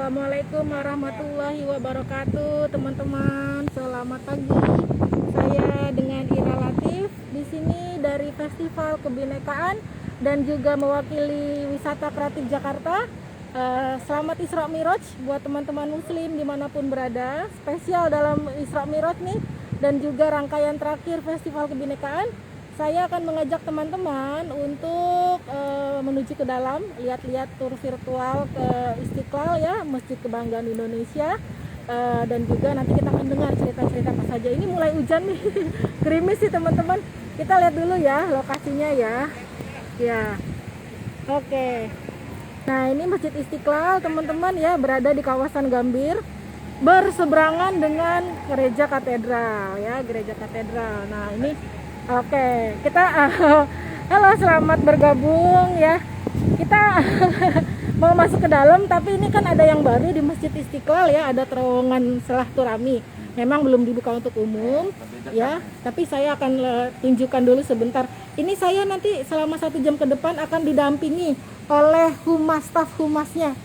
Assalamualaikum warahmatullahi wabarakatuh, teman-teman. Selamat pagi. Saya dengan Ira Latif di sini dari Festival Kebinekaan dan juga mewakili Wisata Kreatif Jakarta. Selamat Isra Miraj buat teman-teman Muslim dimanapun berada. Spesial dalam Isra Miraj nih dan juga rangkaian terakhir Festival Kebinekaan. Saya akan mengajak teman-teman untuk menuju ke dalam, lihat-lihat tur virtual ke Istiqlal ya, Masjid Kebanggaan Indonesia, dan juga nanti kita akan dengar cerita-cerita apa saja. Ini mulai hujan nih, gerimis sih teman-teman. Kita lihat dulu ya lokasinya ya. Ya, oke. Nah ini Masjid Istiqlal teman-teman ya, berada di kawasan Gambir, berseberangan dengan gereja katedral ya, gereja katedral. Nah ini oke, kita halo, selamat bergabung ya. Kita mau masuk ke dalam, tapi ini kan ada yang baru di Masjid Istiqlal ya, ada terowongan silaturahmi. Memang belum dibuka untuk umum ya, tapi saya akan tunjukkan dulu sebentar. Ini saya nanti selama 1 jam ke depan akan didampingi oleh humas, staf humasnya.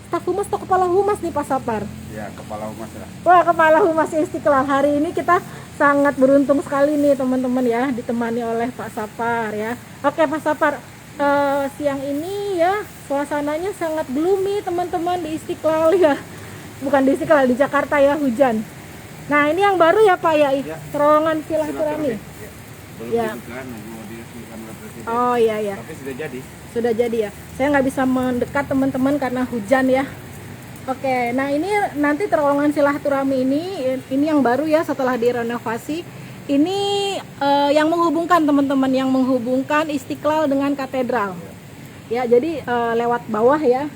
Staf humas atau kepala humas nih Pak Sapar? Ya, kepala humas lah. Wah, kepala humas Istiqlal. Hari ini kita sangat beruntung sekali nih teman-teman ya, ditemani oleh Pak Sapar ya. Oke Pak Sapar, siang ini ya suasananya sangat gloomy teman-teman di Istiqlal ya. Bukan di Istiqlal, di Jakarta ya, hujan. Nah ini yang baru ya Pak ya, terowongan silaturahmi. Belum Ya. dibuka, mau diresmikan oleh Presiden. Oh iya ya. Tapi sudah jadi. Sudah jadi ya. Saya nggak bisa mendekat teman-teman karena hujan ya. Oke, nah ini nanti terowongan silaturahmi ini yang baru ya setelah direnovasi. Ini yang menghubungkan teman-teman, yang menghubungkan Istiqlal dengan katedral. Ya, jadi lewat bawah ya.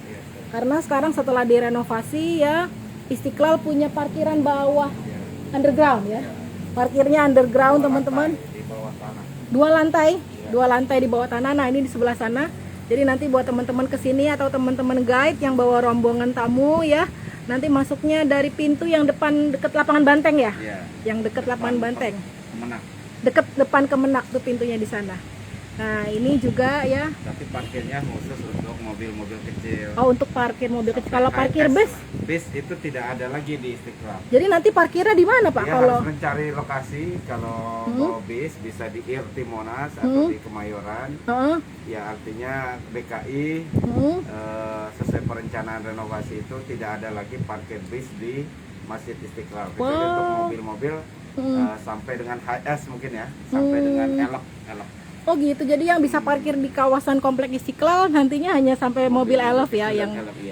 Karena sekarang setelah direnovasi ya, Istiqlal punya parkiran bawah underground ya. Parkirnya underground teman-teman. Di bawah tanah. 2 lantai, 2 lantai di bawah tanah. Nah, ini di sebelah sana. Jadi nanti buat teman-teman kesini atau teman-teman guide yang bawa rombongan tamu ya, nanti masuknya dari pintu yang depan deket lapangan Banteng ya, yang deket lapangan Banteng, Kemenak. deket depan Kemenak tuh pintunya di sana. Nah ini juga ya. Tapi parkirnya khusus untuk mobil-mobil kecil. Oh untuk parkir mobil kecil. Kalau parkir bis? Bis itu tidak ada lagi di Istiqlal. Jadi nanti parkirnya di mana Pak? Dia Kalau harus mencari lokasi. Kalau bawa bis bisa di IRT Monas atau di Kemayoran. Ya artinya BKI sesuai perencanaan renovasi itu tidak ada lagi parkir bis di Masjid Istiqlal. Kecuali untuk mobil-mobil sampai dengan HS mungkin ya, sampai dengan elok. Oh gitu, jadi yang bisa parkir di kawasan komplek Istiqlal nantinya hanya sampai mobil elf ya,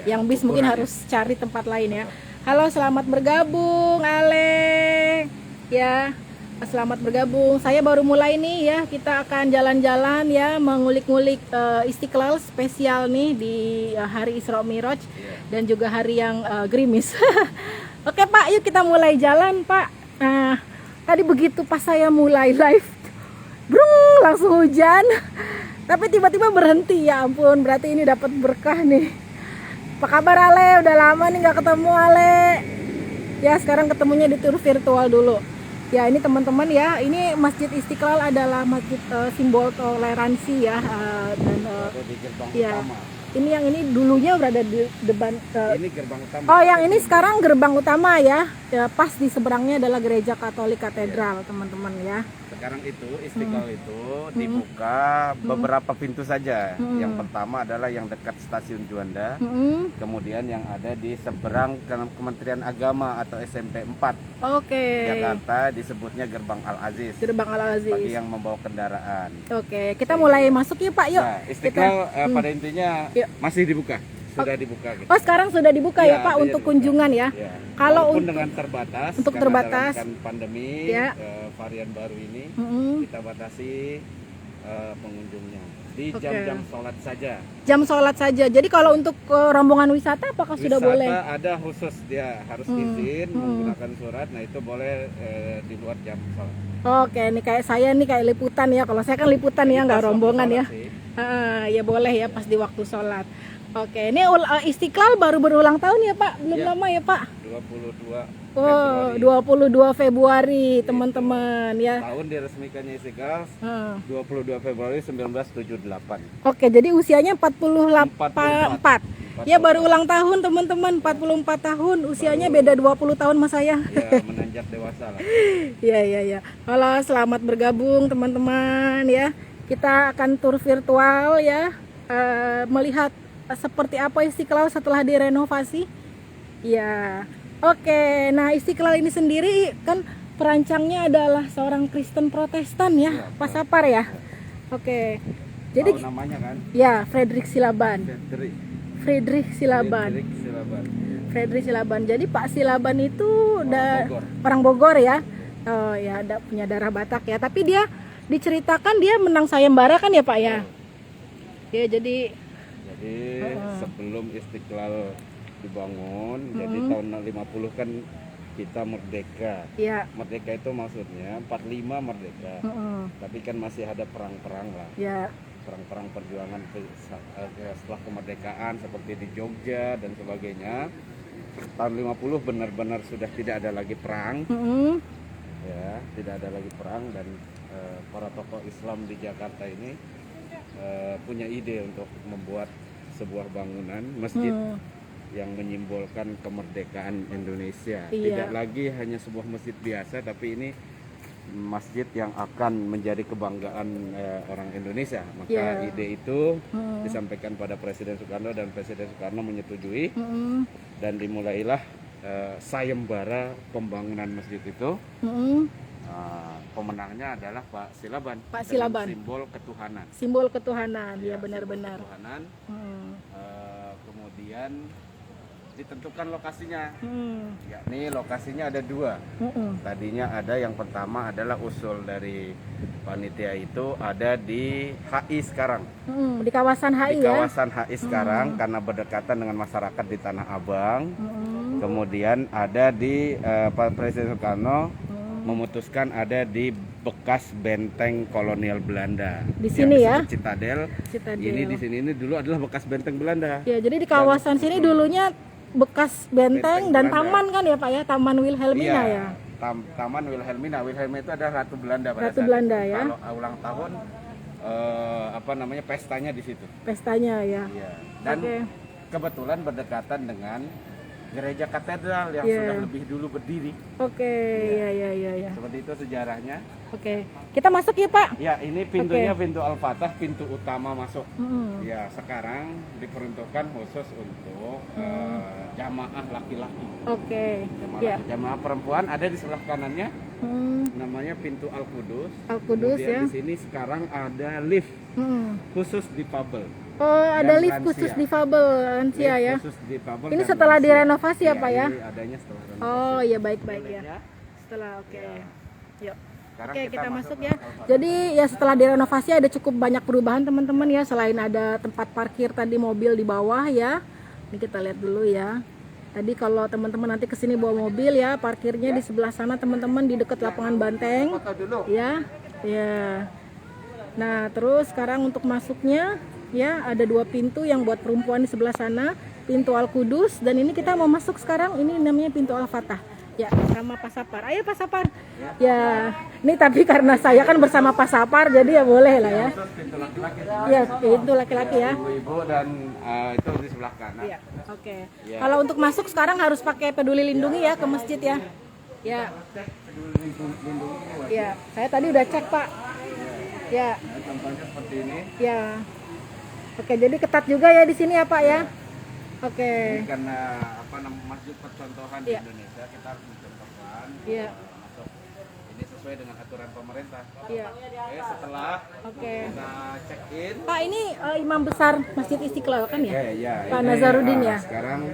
yang bis mungkin harus cari tempat lain ya. Halo, selamat bergabung Ale ya, selamat bergabung. Saya baru mulai nih ya, kita akan jalan-jalan ya, mengulik-ngulik Istiqlal spesial nih di hari Isra Miraj dan juga hari yang gerimis. Oke Pak, yuk kita mulai jalan Pak. Nah, tadi begitu pas saya mulai live, brung, langsung hujan. Tapi tiba-tiba berhenti, ya ampun, berarti ini dapat berkah nih. Apa kabar Ale? Udah lama nih nggak ketemu Ale. Ya sekarang ketemunya di tur virtual dulu. Ya ini teman-teman ya, ini Masjid Istiqlal adalah masjid simbol toleransi ya, dan Di gerbang ya. utama. Ini yang ini dulunya berada di depan. Ini gerbang utama. Oh yang ini sekarang gerbang utama ya. Ya pas di seberangnya adalah gereja Katolik Katedral teman-teman ya. Sekarang itu Istiqlal itu dibuka beberapa pintu saja. Yang pertama adalah yang dekat stasiun Juanda. Kemudian yang ada di seberang Kementerian Agama atau SMP 4 Oke. Jakarta disebutnya Gerbang Al-Aziz. Gerbang Al-Aziz. Bagi yang membawa kendaraan. Oke, kita mulai masuk yuk Pak yuk. Nah, Istiqlal pada intinya masih dibuka. Sudah dibuka gitu. Oh sekarang sudah dibuka ya Pak untuk kunjungan ya. Kalau Walaupun untuk dengan terbatas, untuk karena terbatas dalam pandemi ya. varian baru ini kita batasi pengunjungnya di jam-jam sholat saja. Jam sholat saja. Jadi kalau untuk rombongan wisata apakah sudah boleh? Ada khusus, dia harus izin menggunakan surat. Nah itu boleh di luar jam sholat. Oke, ini kayak saya nih kayak liputan ya. Kalau saya kan liputan ya, nggak rombongan ya. Ya boleh ya pas di waktu sholat. Oke, ini Istiqlal baru berulang tahun ya Pak, belum lama ya Pak? 22 Oh, 22 Februari teman-teman ya. Tahun diresmikannya Istiqlal 22 Februari 1978. Oke, jadi usianya 44. Ya baru ulang tahun teman-teman, 44 tahun, usianya beda 20 tahun sama saya. Ya, menanjak dewasa lah. Ya. Halo, selamat bergabung teman-teman ya. Kita akan tur virtual ya, melihat seperti apa Istiqlal setelah direnovasi. Ya, oke. Nah, Istiqlal ini sendiri kan perancangnya adalah seorang Kristen Protestan ya, Pak Sapar ya. Oke. Jadi namanya kan? Ya, Frederick Silaban. Frederick Silaban. Frederick Silaban. Jadi Pak Silaban itu orang Bogor ya. Oh ya, ada punya darah Batak ya. Tapi dia diceritakan dia menang sayembara kan ya Pak ya. Ya, jadi sebelum Istiqlal dibangun, jadi tahun 50 kan kita merdeka. Ya. Merdeka itu maksudnya 45 merdeka. Tapi kan masih ada perang-perang lah. Ya. Perang-perang perjuangan setelah kemerdekaan seperti di Jogja dan sebagainya. Tahun 50 benar-benar sudah tidak ada lagi perang. Ya, tidak ada lagi perang dan para tokoh Islam di Jakarta ini punya ide untuk membuat sebuah bangunan masjid yang menyimbolkan kemerdekaan Indonesia. Tidak lagi hanya sebuah masjid biasa, tapi ini masjid yang akan menjadi kebanggaan orang Indonesia. Maka ide itu disampaikan pada Presiden Soekarno dan Presiden Soekarno menyetujui dan dimulailah sayembara pembangunan masjid itu. Pemenangnya adalah Pak Silaban. Pak Silaban. Simbol ketuhanan. Simbol ketuhanan, ya benar-benar. Ketuhanan. Kemudian ditentukan lokasinya, yakni lokasinya ada dua. Tadinya ada yang pertama adalah usul dari panitia itu ada di HI sekarang, di kawasan HI di kawasan HI sekarang karena berdekatan dengan masyarakat di Tanah Abang. Kemudian ada di Pak Presiden Soekarno memutuskan ada di bekas benteng kolonial Belanda. Di sini ya. Citadel. Ini di sini ini dulu adalah bekas benteng Belanda. Ya, jadi di kawasan sini dulunya bekas benteng dan Belanda. Taman kan ya Pak ya, Taman Wilhelmina ya. Taman Wilhelmina. Wilhelmina itu adalah Ratu Belanda pada Ratu Belanda ya. Kalau ulang tahun pestanya di situ. Pestanya ya. Iya. Dan kebetulan berdekatan dengan gereja katedral yang sudah lebih dulu berdiri. Ya. Seperti itu sejarahnya. Kita masuk ya Pak. Ya, ini pintunya pintu Al-Fatah, pintu utama masuk. Ya, sekarang diperuntukkan khusus untuk jamaah laki-laki. Jamaah perempuan ada di sebelah kanannya. Namanya pintu Al-Qudus. Kemudian di sini sekarang ada lift khusus difabel. Ada lift khusus difabel lansia ya. Ini setelah direnovasi ya Pak ya? Adanya setelah renovasi. Ya baik ya. Setelah Yuk. Kita masuk ya. Jadi ya setelah direnovasi ada cukup banyak perubahan teman-teman ya. Selain ada tempat parkir tadi mobil di bawah ya. Ini kita lihat dulu ya. Tadi kalau teman-teman nanti kesini bawa mobil ya, parkirnya di sebelah sana teman-teman di dekat lapangan banteng. Ya. Nah terus sekarang untuk masuknya ya ada dua pintu yang buat perempuan di sebelah sana, pintu Al-Qudus, dan ini kita mau masuk sekarang, ini namanya pintu Al-Fatah ya, sama Pak Sapar. Ayo Pak Sapar ya, ini tapi karena saya kan bersama Pak Sapar jadi ya boleh lah ya. Ya pintu laki-laki ya, ibu-ibu dan itu di sebelah kanan ya. Kalau untuk masuk sekarang harus pakai peduli lindungi ya ke masjid ya. Ya saya tadi udah cek Pak ya. Contohnya seperti ini ya. Jadi ketat juga ya di sini ya Pak ya. Ini karena masjid percontohan di Indonesia, kita harus mencontohkan masuk ini sesuai dengan aturan pemerintah. Setelah kita check in. Pak ini imam besar Masjid Istiqlal kan ya? Pak Ini, Nazarudin ya. Sekarang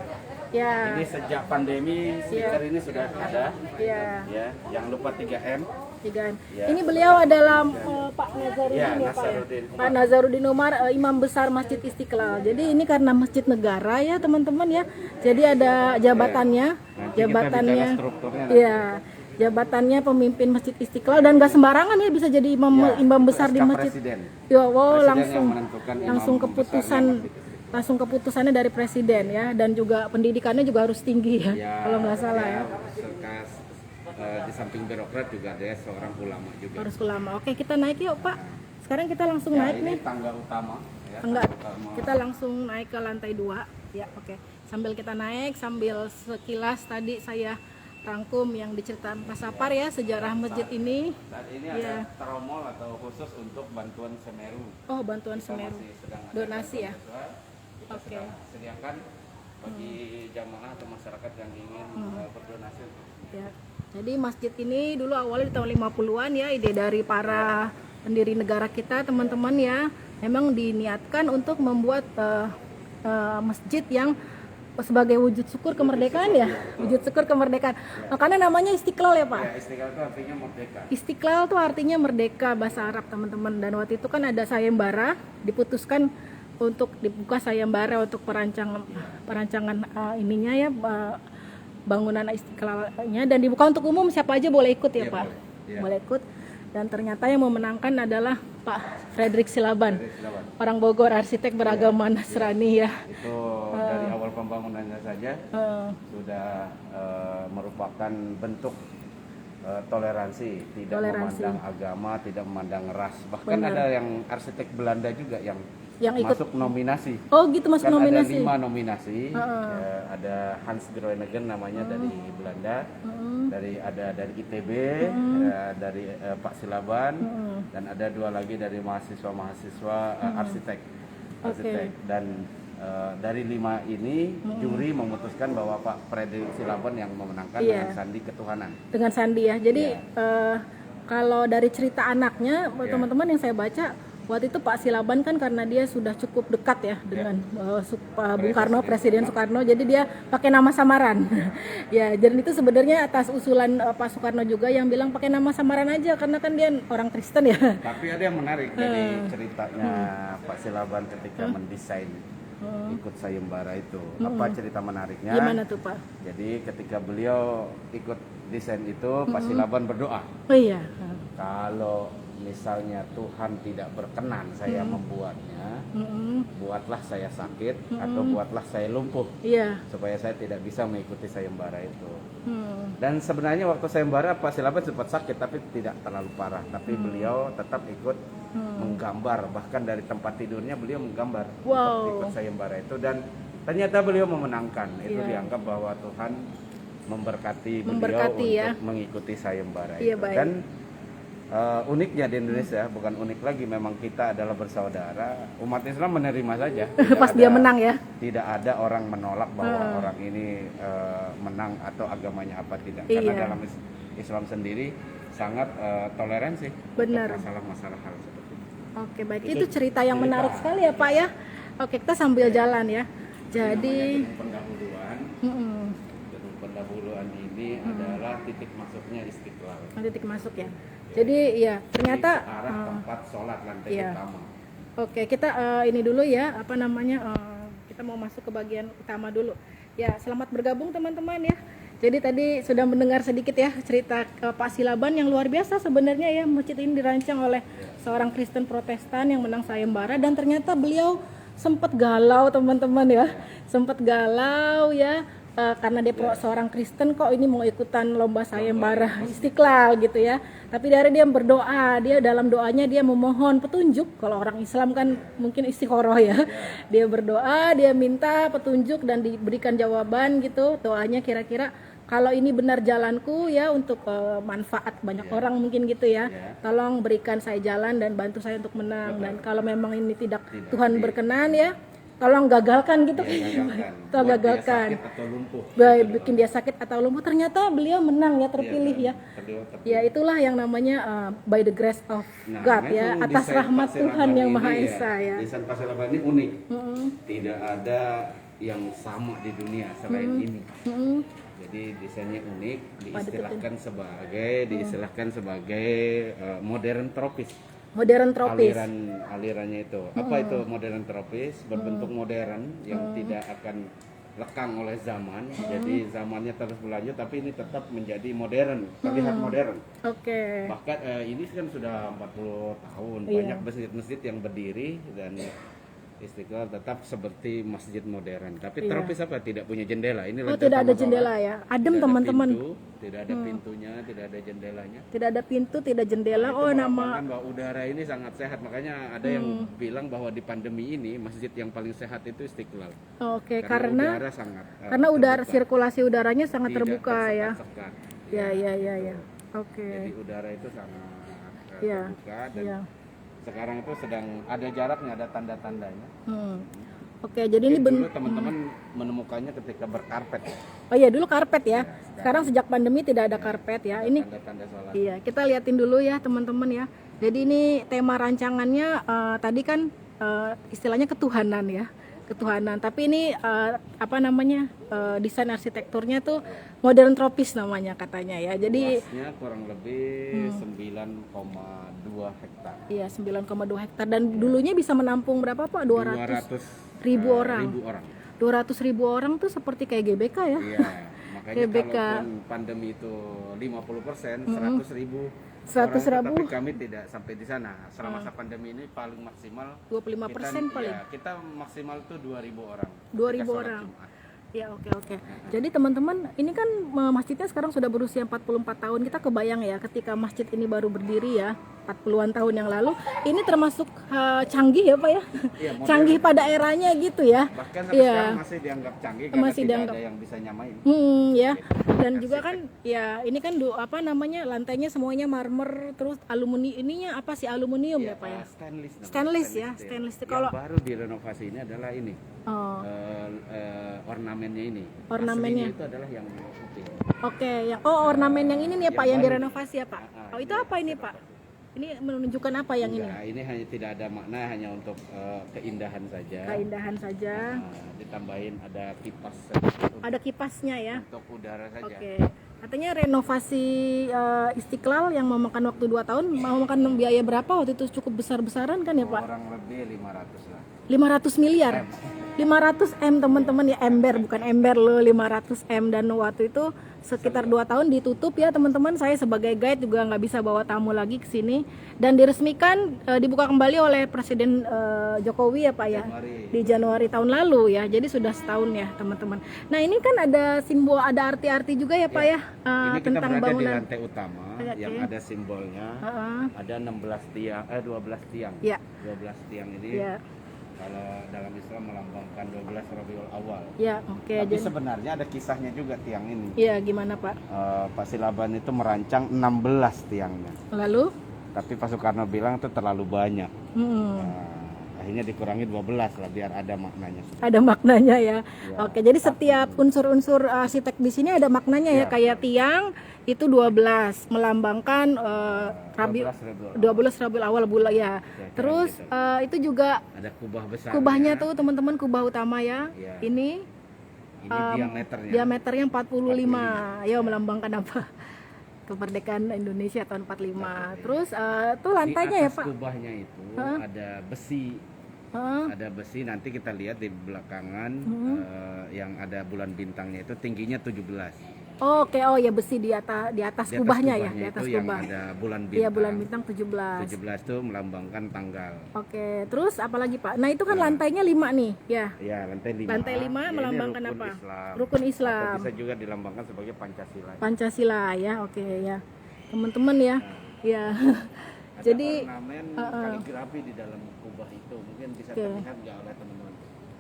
ini sejak pandemi stiker ini sudah ada. Jangan lupa 3M. Ini beliau adalah Pak Nazarudin ya Pak ya? Pak Nazarudin Umar, imam besar Masjid Istiqlal. Jadi ini karena masjid negara ya teman-teman ya. Jadi ada jabatannya, jabatannya pemimpin Masjid Istiqlal, dan gak sembarangan ya bisa jadi imam besar di masjid. Langsung keputusannya dari presiden ya, dan juga pendidikannya juga harus tinggi ya kalau nggak salah ya. Di samping birokrat juga ada seorang ulama juga. Harus ulama. Kita naik yuk Pak. Sekarang kita langsung naik ini nih. Tangga utama. ya. Enggak, Kalau mau- kita langsung naik ke lantai 2. Ya, oke. Sambil kita naik, sambil sekilas tadi saya rangkum yang diceritakan Pak Sapar ya, sejarah masjid ini. Saat ini Ya. ada tromol atau khusus untuk bantuan Semeru. Oh, bantuan Kita Semeru. masih sedang ada Donasi ya? bantuan siswa. Kita Oke. sedang sediakan bagi jamaah atau masyarakat yang ingin berdonasi. Ya. Jadi masjid ini dulu awalnya di tahun 50-an ya, ide dari para pendiri negara kita, teman-teman ya. Memang diniatkan untuk membuat masjid yang sebagai wujud syukur kemerdekaan ya, wujud syukur kemerdekaan. Makanya namanya Istiqlal ya Pak. Ya, Istiqlal itu artinya merdeka. Istiqlal tuh artinya merdeka bahasa Arab teman-teman. Dan waktu itu kan ada sayembara, diputuskan untuk dibuka sayembara untuk perancangan ininya ya, bangunan Istiqlalnya, dan dibuka untuk umum, siapa aja boleh ikut ya Iya, Pak. boleh. Iya. Boleh ikut. Dan ternyata yang memenangkan adalah Pak Frederick Silaban, Dari Silaban. orang Bogor, arsitek beragama Nasrani ya. Itu dari awal pembangunannya saja sudah merupakan bentuk toleransi, tidak Toleransi. memandang agama, tidak memandang ras. Bahkan Benar. ada yang arsitek Belanda juga yang Yang ikut. masuk nominasi. Oh gitu, masuk Kan nominasi. ada 5 nominasi. Ada Hans Groningen namanya dari Belanda, dari ITB, dari Pak Silaban, dan ada 2 lagi dari mahasiswa arsitek. Dan dari 5 ini juri memutuskan bahwa Pak Frederick Silaban yang memenangkan Iya. dengan sandi ketuhanan. Dengan sandi ya. Jadi Iya. kalau dari cerita anaknya, teman-teman yang saya baca, waktu itu Pak Silaban kan karena dia sudah cukup dekat ya dengan Bung Karno, Presiden Soekarno, jadi dia pakai nama samaran. Ya, dan itu sebenarnya atas usulan Pak Soekarno juga yang bilang pakai nama samaran aja karena kan dia orang Kristen ya. Tapi ada yang menarik dari ceritanya Pak Silaban ketika mendesain ikut sayembara itu. Apa cerita menariknya? Gimana tuh Pak? Jadi ketika beliau ikut desain itu, Pak Silaban berdoa, Oh iya. kalau misalnya Tuhan tidak berkenan saya membuatnya, buatlah saya sakit atau buatlah saya lumpuh Iya. supaya saya tidak bisa mengikuti sayembara itu. Dan sebenarnya waktu sayembara Pak Silaban sempat sakit tapi tidak terlalu parah, tapi beliau tetap ikut menggambar, bahkan dari tempat tidurnya beliau menggambar untuk ikut sayembara itu, dan ternyata beliau memenangkan. Itu dianggap bahwa Tuhan memberkati beliau untuk ya. mengikuti sayembara Iya, itu. baik. Dan uniknya di Indonesia, bukan unik lagi, memang kita adalah bersaudara. Umat Islam menerima saja. Pas dia menang ya. Tidak ada orang menolak bahwa orang ini menang atau agamanya apa tidak. Karena dalam Islam sendiri sangat toleransi Benar. untuk masalah-masalah hal seperti itu. Oke, baik. Itu cerita yang menarik sekali ya Pak ya. Oke, kita sambil jalan ya. Jadi Gedung pendahuluan, gedung pendahuluan ini adalah titik masuknya Istiqlal. titik masuk ya. Jadi ya ternyata Di arah tempat sholat lantai iya. utama. Oke, kita ini dulu ya, apa namanya, kita mau masuk ke bagian utama dulu. Ya, selamat bergabung teman-teman ya. Jadi tadi sudah mendengar sedikit ya cerita Pak Silaban yang luar biasa sebenarnya ya. Masjid ini dirancang oleh seorang Kristen Protestan yang menang sayembara, dan ternyata beliau sempat galau teman-teman ya. Sempat galau ya. Karena dia seorang Kristen, kok ini mau ikutan lomba sayembara Istiqlal gitu ya. Tapi dari dia berdoa, dia dalam doanya dia memohon petunjuk. Kalau orang Islam kan mungkin istikharah ya. Dia berdoa, dia minta petunjuk dan diberikan jawaban gitu. Doanya kira-kira kalau ini benar jalanku ya untuk manfaat banyak orang mungkin gitu ya. Tolong berikan saya jalan dan bantu saya untuk menang. Dan kalau memang ini tidak Tuhan berkenan ya, tolong gagalkan gitu. Tolong gagalkan. Baik, bikin dia sakit atau lumpuh. Ternyata beliau menang ya, terpilih ya. Ya itulah yang namanya by the grace of God ya, atas rahmat Tuhan yang Maha Esa ya. Desain Pak Silaban ini unik. Tidak ada yang sama di dunia selain ini. Jadi desainnya unik, diistilahkan sebagai modern tropis. Modern tropis. Alirannya itu. Apa itu modern tropis? Berbentuk modern yang tidak akan lekang oleh zaman. Jadi zamannya terus berlanjut, tapi ini tetap menjadi modern, terlihat modern. Oke. Bahkan ini kan sudah 40 tahun, Iya. banyak masjid-masjid yang berdiri dan Istiqlal tetap seperti masjid modern, tapi Iya. tropis apa? Tidak punya jendela. Ini Oh, lantai tidak ada tanah bawah. jendela ya. Adem Tidak ada teman-teman. pintu, tidak ada pintunya, tidak ada jendelanya. Tidak ada pintu, tidak jendela. Itu Oh, nama melambangkan bahwa udara ini sangat sehat. Makanya ada yang bilang bahwa di pandemi ini masjid yang paling sehat itu Istiqlal. Oke, Karena karena udara sangat karena udara terbuka. sirkulasi udaranya sangat Tidak terbuka ya. tersekat-sekat. Ya, ya. Oke. Jadi udara itu sangat Iya. terbuka dan Iya. sekarang itu sedang ada jaraknya, ada tanda-tandanya. Oke, jadi ini Dulu teman-teman menemukannya ketika berkarpet. Oh iya, dulu karpet ya. Sekarang sejak pandemi tidak ada karpet ya. Ini Tanda-tanda sholat. iya, kita liatin dulu ya teman-teman ya. Jadi ini tema rancangannya tadi kan istilahnya ketuhanan ya. Ketuhanan. Tapi ini apa namanya? Desain arsitekturnya tuh modern tropis namanya katanya ya. Jadi Luasnya kurang lebih 9,2 hektar. iya 9,2 hektar dan dulunya bisa menampung berapa Pak? 200 ribu orang. 200.000 orang tuh seperti kayak GBK ya. Iya, makanya GBK. kalaupun pandemi itu 50%, 100.000 100.000. tapi kami tidak sampai di sana. Selama masa pandemi ini paling maksimal 25% paling. ya, kita maksimal tuh 2.000 orang. 2.000 Ketika sholat orang. Jumat. Ya, oke. Jadi teman-teman, ini kan masjidnya sekarang sudah berusia 44 tahun. Kita kebayang ya ketika masjid ini baru berdiri ya, 40-an tahun yang lalu. Ini termasuk canggih ya Pak ya? Iya, modern. Canggih pada eranya gitu ya. Bahkan sampai Iya. sekarang masih dianggap canggih karena Masih tidak dianggap. ada yang bisa nyamain. Ya. Dan juga kan ya ini kan apa namanya? Lantainya semuanya marmer, terus aluminium ininya apa sih aluminium ya Pak ya? Stainless namanya. Stainless ya, Iya. stainless. Yang Kalau baru direnovasi ini adalah ini. oh, Ornamennya ini. Ornamennya. Aslinya itu adalah yang putih. oke, yang ornamen yang ini nih ya Pak yang baru. direnovasi ya Pak. Oh, itu apa ini Pak? Ini menunjukkan apa yang ini? Enggak, ini hanya tidak ada makna, hanya untuk keindahan saja. Keindahan saja. Ditambahin ada kipas sedikit Ada kipasnya ya. untuk udara saja. Oke. Katanya renovasi Istiqlal yang memakan waktu 2 tahun mau makan biaya berapa waktu itu cukup besar-besaran kan ya Pak? Kurang lebih 500 lah. 500 miliar. 500 M teman-teman ya, ember bukan ember loh, 500 M dan waktu itu sekitar 2 tahun ditutup ya teman-teman. Saya sebagai guide juga nggak bisa bawa tamu lagi ke sini dan diresmikan dibuka kembali oleh Presiden Jokowi ya Pak ya di Januari tahun lalu ya. Jadi sudah setahun ya teman-teman. Nah ini kan ada simbol, ada arti-arti juga ya Pak ya Ini kita tentang berada di bangunan. lantai utama yang ada simbolnya. Ada 12 tiang, 12 tiang. Ya. 12 tiang ini. Ya. Kalau dalam Islam melambangkan 12 Rabiul Awal. Ya, oke. Tapi Jadi sebenarnya ada kisahnya juga tiang ini. ya gimana Pak? Pak Silaban itu merancang 16 tiangnya. Lalu Tapi Pak Soekarno bilang itu terlalu banyak. Akhirnya dikurangi 12 lah biar ada maknanya. ada maknanya ya. Oke, jadi setiap unsur-unsur arsitek di sini ada maknanya ya. Kayak tiang itu 12 melambangkan 12 Rabiul Awal bulan ya. Terus itu juga Ada kubah besar. kubahnya tuh teman-teman, kubah utama ya. Ya. Ini diameternya. diameternya 45. Ya, melambangkan apa? Kemerdekaan Indonesia tahun 45. Terus tuh lantainya Di ya atas Pak. kubahnya itu ada besi. Ada besi, nanti kita lihat di belakangan yang ada bulan bintangnya itu tingginya 17. Oke, oh ya besi di atas kubahnya ya, di atas itu kubah. yang ada bulan bintang. Iya, bulan bintang 17. 17 itu melambangkan tanggal. Oke, terus apa lagi Pak? Nah itu kan lantainya 5 nih, ya. Ya, lantai 5. Lantai 5 melambangkan rukun apa? Islam. Rukun Atau Islam. bisa juga dilambangkan sebagai Pancasila. Pancasila ya, oke ya. Teman-teman ya, ya. Ada Jadi ornamen kaligrafi di dalam kubah itu, mungkin bisa terlihat nggak oleh teman-teman.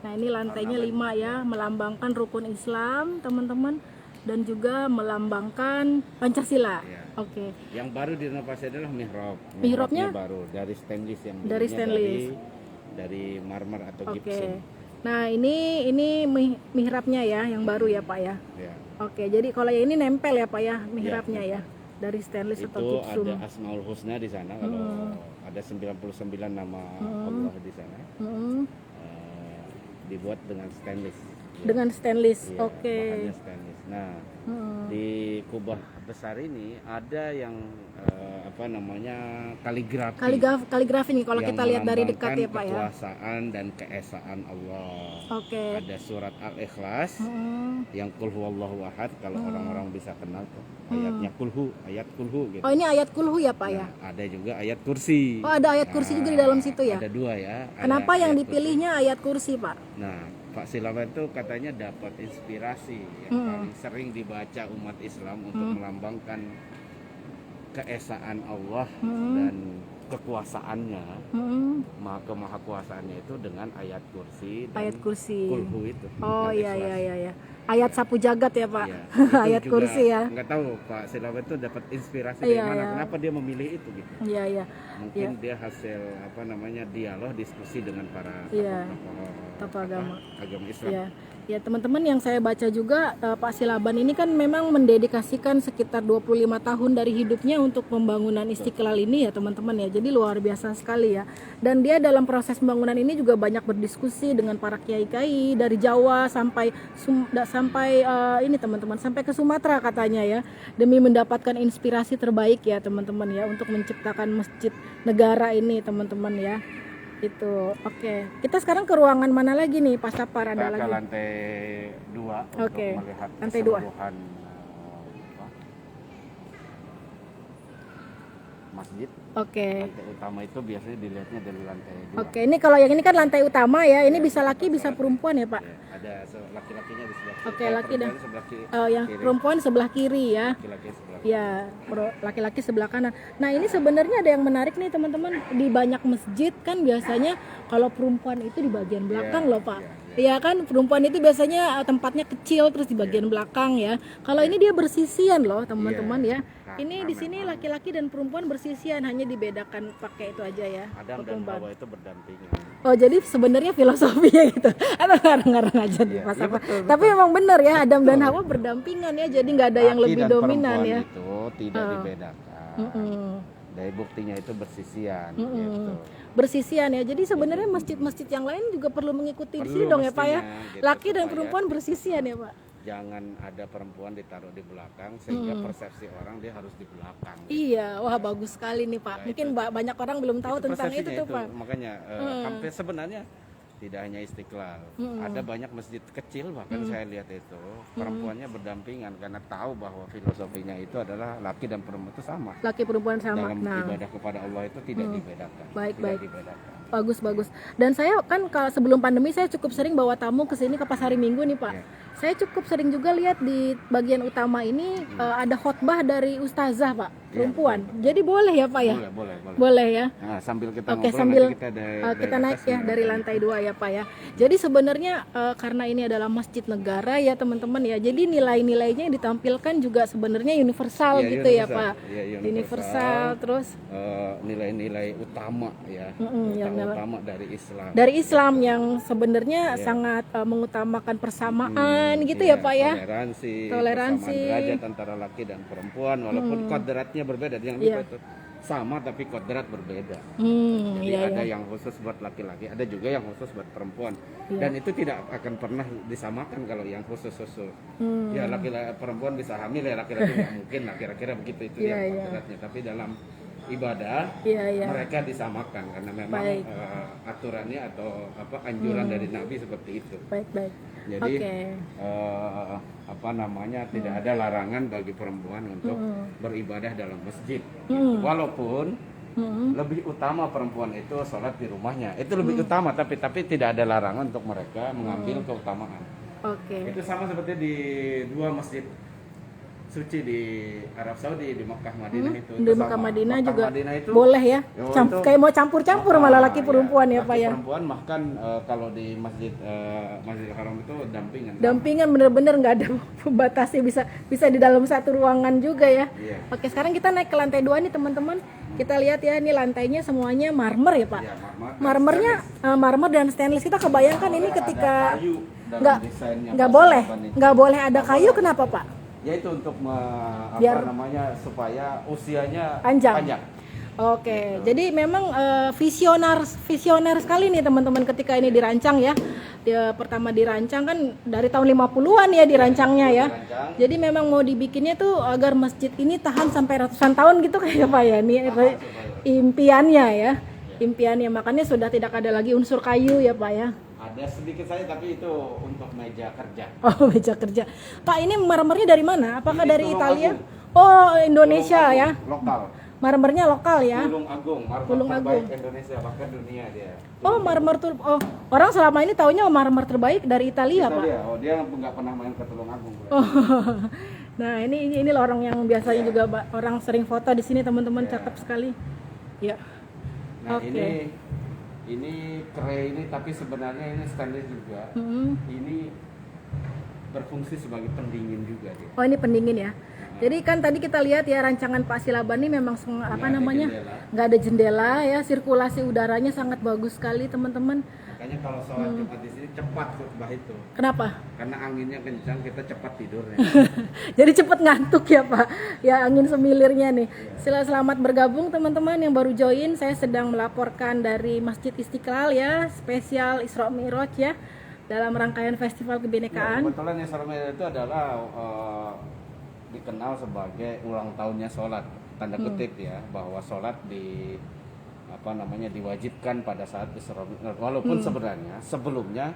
nah ini lantainya 5 ya, melambangkan rukun Islam, teman-teman, dan juga melambangkan Pancasila. Ya. Oke. Yang baru direnovasi adalah mihrab. Mihrabnya? baru dari stainless yang Dari dulunya stainless. dari marmer atau Oke. gypsum. Nah ini mihrabnya ya, yang baru ya Pak ya. Ya. Oke, jadi kalau yang ini nempel ya Pak ya, mihrabnya ya, dari stainless atau Itu gypsum. ada Asmaul Husna di sana, kalau ada 99 nama Allah di sana. Dibuat dengan stainless. Ya. Dengan stainless. Iya, Oke. bahannya stainless. Nah, di kubah besar ini ada yang apa namanya kaligrafi. Kaligrafi nih kalau yang kita lihat dari dekat ya melambangkan Pak ya. kekuasaan dan keesaan Allah. Oke. Ada surat Al-Ikhlas yang Qul huwallahu ahad, kalau orang-orang bisa kenal tuh ayatnya ayat kulhu gitu. Oh ini ayat kulhu ya Pak ya. Ada juga ayat kursi. Oh ada ayat kursi juga di dalam situ ya. Ada dua ya. Kenapa Ada yang ayat dipilihnya ayat kursi Pak? Nah, Pak Silaban itu katanya dapat inspirasi yang paling sering dibaca umat Islam untuk melambangkan keesaan Allah dan kekuasaannya, kemahakuasaannya itu dengan ayat kursi dan Ayat kursi. kulhu itu. Oh Al-Ikhlas. iya. Ayat sapu jagat ya Pak. Iya, Ayat itu juga kursi ya. nggak tahu Pak Silaban itu dapat inspirasi dari Iya, mana, iya. kenapa dia memilih itu gitu. Iya. Mungkin dia hasil apa namanya dialog diskusi dengan para Iya. tokoh agama. agama Islam. Ya, ya teman-teman yang saya baca juga Pak Silaban ini kan memang mendedikasikan sekitar 25 tahun dari hidupnya untuk pembangunan Istiqlal ini ya teman-teman ya. Jadi luar biasa sekali ya. Dan dia dalam proses pembangunan ini juga banyak berdiskusi dengan para kiai-kiai dari Jawa sampai ini teman-teman sampai ke Sumatera katanya ya. Demi mendapatkan inspirasi terbaik ya teman-teman ya untuk menciptakan masjid negara ini teman-teman ya. Itu oke. Kita sekarang ke ruangan mana lagi nih Pak Sapar? Ada Kita ke lagi lantai 2 Oke. untuk melihat Lantai 2. keseluruhan masjid. oke. Lantai utama itu biasanya dilihatnya dari lantai 2. Oke, ini kalau yang ini kan lantai utama ya. Ini bisa laki bisa perempuan ya Pak. Ya, ada laki-lakinya di sebelah kiri. Oke, laki dan perempuan sebelah kiri. yang perempuan sebelah kiri ya. Laki-laki sebelah kiri. Ya, laki-laki sebelah kanan. Nah, ini sebenarnya ada yang menarik nih teman-teman. Di banyak masjid kan biasanya kalau perempuan itu di bagian belakang loh Pak. Iya kan, perempuan itu biasanya tempatnya kecil terus di bagian belakang ya. Kalau ini dia bersisian loh teman-teman ya. Ini di sini laki-laki dan perempuan bersisian, hanya dibedakan pakai itu aja ya. Adam dan Hawa itu berdampingan. Oh jadi sebenarnya filosofinya gitu atau ngarang-ngarang aja nih Mas apa? Tapi memang benar ya Adam dan Hawa berdampingan ya, jadi nggak ada yang Laki lebih dan dominan perempuan ya. itu tidak dibedakan. Dari buktinya itu bersisian gitu. Bersisian ya, jadi sebenarnya masjid-masjid yang lain juga perlu mengikuti di sini dong ya Pak ya. Gitu, Laki dan supaya perempuan bersisian ya Pak. Jangan ada perempuan ditaruh di belakang sehingga persepsi orang dia harus di belakang. Iya, wah bagus sekali nih Pak. Mungkin banyak orang belum tahu tentang itu tuh Pak. Makanya hampir sebenarnya tidak hanya Istiqlal, ada banyak masjid kecil bahkan saya lihat itu perempuannya berdampingan karena tahu bahwa filosofinya itu adalah laki dan perempuan itu sama. Laki perempuan sama. Dalam ibadah kepada Allah itu tidak dibedakan. Baik. Dibedakan. Bagus. Dan saya kan sebelum pandemi saya cukup sering bawa tamu ke sini ke Pasar Minggu nih Pak. Saya cukup sering juga lihat di bagian utama ini ada khotbah dari ustazah Pak, perempuan. Jadi boleh ya Pak ya? Boleh. Boleh ya. Nah, sambil kita Oke, ngobrol sambil nanti kita naik ya dari lantai 2 ya Pak ya. Jadi sebenarnya karena ini adalah masjid negara ya teman-teman ya. Jadi nilai-nilainya yang ditampilkan juga sebenarnya universal gitu ya Pak. Ya, universal terus nilai-nilai utama ya. Utama dari Islam. Dari Islam yang sebenarnya sangat mengutamakan persamaan gitu ya Pak ya. Toleransi. Derajat antara laki dan perempuan walaupun kodratnya berbeda. Jangan lupa itu sama tapi kodrat berbeda. Jadi ada yang khusus buat laki-laki, ada juga yang khusus buat perempuan. Dan itu tidak akan pernah disamakan kalau yang khusus. Ya laki-laki perempuan bisa hamil ya laki-laki nggak mungkin lah kira-kira begitu itu yang kodratnya. Tapi dalam ibadah mereka disamakan karena memang aturannya atau anjuran dari Nabi seperti itu. Baik. Jadi tidak ada larangan bagi perempuan untuk beribadah dalam masjid. Gitu. Walaupun lebih utama perempuan itu sholat di rumahnya, itu lebih utama, tapi tidak ada larangan untuk mereka mengambil keutamaan. Itu sama seperti di dua masjid suci di Arab Saudi, di Mekah Madinah itu. Di Mekah Madinah juga Madinah itu, boleh ya. Kayak mau campur-campur malah laki perempuan ya Pak ya. Perempuan bahkan kalau di Masjidil Haram itu dampingan bener-bener nggak ada batasnya, bisa di dalam satu ruangan juga ya. Oke, sekarang kita naik ke lantai 2 nih teman-teman. Kita lihat ya, ini lantainya semuanya marmer ya Pak. Marmernya marmer dan stainless. Kita kebayangkan ini ketika nggak boleh ada kayu, kenapa Pak? Yaitu untuk supaya usianya panjang. Oke, gitu. Jadi memang visioner sekali nih teman-teman ketika ini dirancang ya. dia pertama dirancang kan dari tahun 50-an ya dirancangnya ya. Jadi memang mau dibikinnya tuh agar masjid ini tahan sampai ratusan tahun gitu kayak Pak ya. Ini impiannya ya. Impiannya, makanya sudah tidak ada lagi unsur kayu ya Pak ya. Ada sedikit saja tapi itu untuk meja kerja. Oh, meja kerja. Pak, ini marmernya dari mana? Apakah Ini dari Tulung Italia? Agung. Oh, Indonesia Tulung ya. Agung, lokal. Marmernya lokal ya. Tulung Agung, marmer Tulung terbaik Agung. Indonesia bahkan dunia dia. Oh, marmer tuh. Oh, orang selama ini taunya marmer terbaik dari Italia, Pak. Italia. Oh, dia nggak pernah main ke Tulung Agung. Oh. Nah, ini loh orang yang biasanya juga orang sering foto di sini, teman-teman, cakep sekali. Ya. Nah, Oke. ini kre ini tapi sebenarnya ini stainless juga. Ini berfungsi sebagai pendingin juga dia. Oh, ini pendingin ya. Jadi kan tadi kita lihat ya rancangan Pak Silabani memang nggak ada jendela ya, sirkulasi udaranya sangat bagus sekali teman-teman. Makanya kalau sholat Jumat di sini cepat khutbah itu. Kenapa? Karena anginnya kencang, kita cepat tidurnya. Jadi cepet ngantuk ya Pak. Ya angin semilirnya nih. Selamat bergabung teman-teman yang baru join. Saya sedang melaporkan dari Masjid Istiqlal ya, spesial Isra Mi'raj ya, dalam rangkaian Festival Kebinekaan. Ya, kebetulan Isra Mi'raj itu adalah dikenal sebagai ulang tahunnya sholat, tanda kutip ya, bahwa sholat diwajibkan pada saat Isra Mi'raj. Walaupun sebenarnya sebelumnya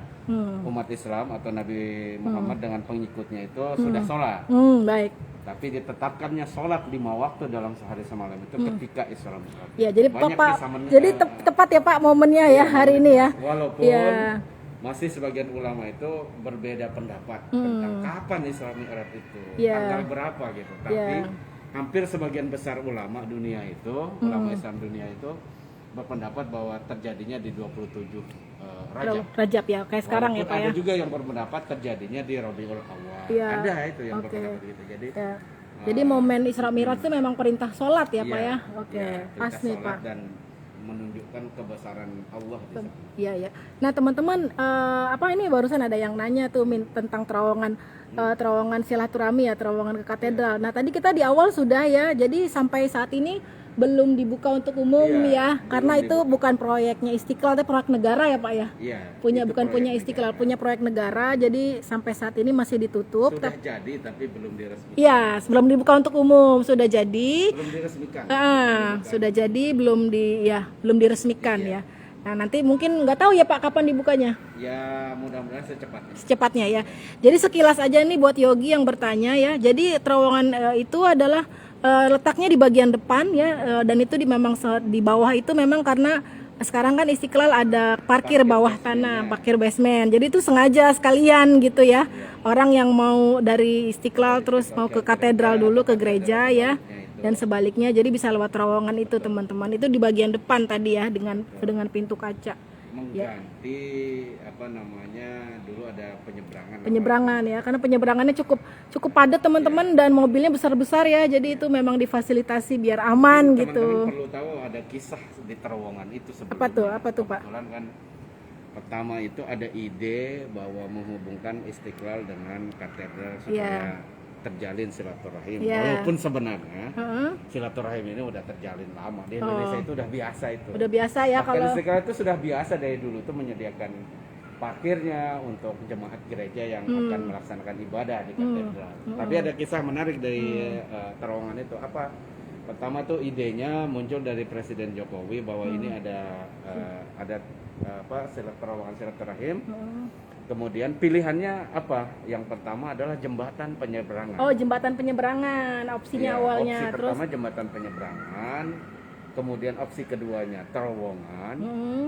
umat Islam atau Nabi Muhammad dengan pengikutnya itu sudah sholat. Baik. Tapi ditetapkannya sholat 5 waktu dalam sehari semalam itu ketika Isra Mi'raj. Ya, jadi banyak Pak, kisah jadi tepat ya Pak momennya ya hari ini ya. Walaupun Ya. masih sebagian ulama itu berbeda pendapat tentang kapan Isra Mi'raj itu, tanggal berapa gitu. Tapi hampir sebagian besar ulama dunia itu, ulama Islam dunia itu berpendapat bahwa terjadinya di 27 Rajab ya, kayak sekarang ya Pak ya. Ada juga yang berpendapat terjadinya di Rabiul Awal. Ya. Ada itu yang berpendapat gitu. Jadi jadi momen Isra Mi'raj itu memang perintah sholat ya Pak ya. Oke, pas nih sholat Pak. Dan menunjukkan kebesaran Allah di sana. Iya ya. Nah teman-teman, ini barusan ada yang nanya tuh tentang terowongan silaturahmi ya, terowongan ke katedral. Nah tadi kita di awal sudah ya, jadi sampai saat ini belum dibuka untuk umum ya, karena itu bukan proyeknya Istiqlal, tapi proyek negara ya Pak ya. Iya. Bukan punya Istiqlal, punya proyek negara. Jadi sampai saat ini masih ditutup. Sudah jadi tapi belum diresmikan. Iya, sebelum dibuka untuk umum sudah jadi. Belum diresmikan. Sudah jadi belum diresmikan ya. Nah nanti mungkin nggak tahu ya Pak kapan dibukanya. Ya mudah-mudahan Secepatnya ya. Jadi sekilas aja nih buat Yogi yang bertanya ya. Jadi terowongan itu adalah letaknya di bagian depan ya, dan itu memang di bawah itu memang karena sekarang kan Istiqlal ada parkir bawah tanah, parkir basement. Jadi itu sengaja sekalian gitu ya. Orang yang mau dari Istiqlal terus mau ke katedral dulu, ke gereja ya. Dan sebaliknya jadi bisa lewat terowongan itu teman-teman. Itu di bagian depan tadi ya dengan pintu kaca. Mengganti dulu ada penyeberangan ya, karena penyeberangannya cukup padat teman-teman dan mobilnya besar-besar ya, jadi itu memang difasilitasi biar aman jadi, gitu. Teman-teman perlu tahu ada kisah di terowongan itu sebelumnya. Apa tuh Pak? Kebetulan kan pertama itu ada ide bahwa menghubungkan Istiqlal dengan katedral supaya terjalin silaturahim. Walaupun sebenarnya silaturahim ini udah terjalin lama di Indonesia, itu udah biasa itu. Udah biasa ya. Bahkan kalau Istiqlal itu sudah biasa dari dulu tuh menyediakan parkirnya untuk jemaat gereja yang akan melaksanakan ibadah di katedral. Tapi ada kisah menarik dari terowongan itu. Pertama tuh idenya muncul dari Presiden Jokowi bahwa ini ada terowongan silaturahim. Kemudian pilihannya apa? Yang pertama adalah jembatan penyeberangan. Oh, jembatan penyeberangan opsinya awalnya. Opsi pertama jembatan penyeberangan. Kemudian opsi keduanya terowongan.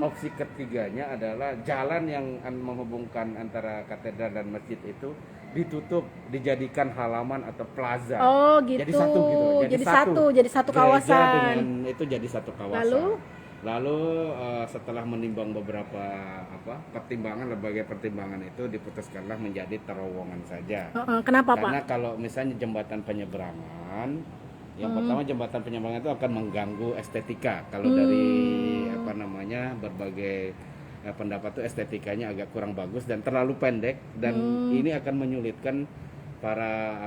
Opsi ketiganya adalah jalan yang menghubungkan antara katedral dan masjid itu ditutup, dijadikan halaman atau plaza. Oh gitu. Jadi satu gitu. Jadi satu kawasan. Itu jadi satu kawasan. Lalu setelah menimbang beberapa pertimbangan, berbagai pertimbangan itu diputuskanlah menjadi terowongan saja. Kenapa Pak? Karena kalau misalnya jembatan penyeberangan, yang pertama jembatan penyeberangan itu akan mengganggu estetika. Kalau dari berbagai pendapat itu estetikanya agak kurang bagus dan terlalu pendek, dan ini akan menyulitkan para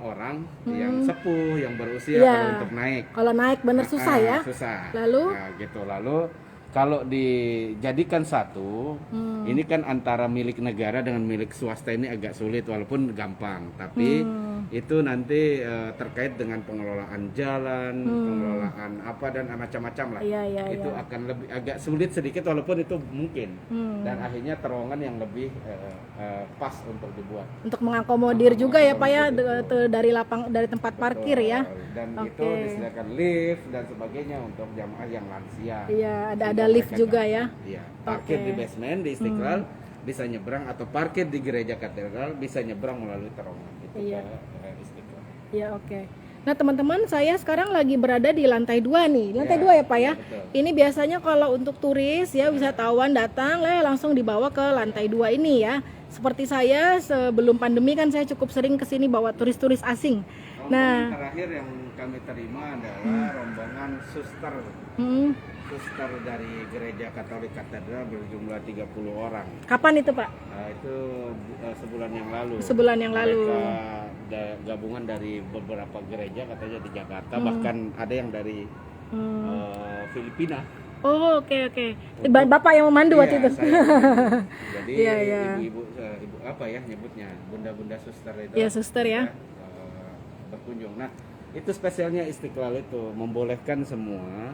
orang yang sepuh, yang berusia kalau untuk naik. Kalau naik bener susah ya. Susah. Lalu? Nah, gitu. Lalu Kalau dijadikan satu, ini kan antara milik negara dengan milik swasta ini agak sulit walaupun gampang. Tapi itu nanti terkait dengan pengelolaan jalan, pengelolaan apa dan macam-macam lah. Itu akan lebih agak sulit sedikit walaupun itu mungkin. Dan akhirnya terowongan yang lebih pas untuk dibuat. Untuk mengakomodir juga ya Pak ya dari tempat parkir ya. Dan itu disediakan lift dan sebagainya untuk jamaah yang lansia. Iya, ada lift juga ya. Iya, parkir di basement di Istiqlal bisa nyebrang atau parkir di gereja katedral bisa nyebrang melalui terowongan itu ke Istiqlal. Iya, oke. Nah teman-teman, saya sekarang lagi berada di lantai 2 nih. Lantai 2 ya Pak ya. Ini biasanya kalau untuk turis ya wisatawan datang langsung dibawa ke lantai 2 ini ya. Seperti saya sebelum pandemi kan saya cukup sering kesini bawa turis-turis asing. Rombongan terakhir yang kami terima adalah rombongan suster dari gereja Katolik Katedral berjumlah 30 orang. Kapan itu Pak? Itu sebulan yang lalu. Sebulan yang lalu. Mereka gabungan dari beberapa gereja katanya di Jakarta, bahkan ada yang dari Filipina. Oh oke. Bapak yang memandu waktu itu. Jadi ibu-ibu apa ya nyebutnya, bunda-bunda suster itu. Iya suster ya. Berkunjung. Nah itu spesialnya Istiqlal itu membolehkan semua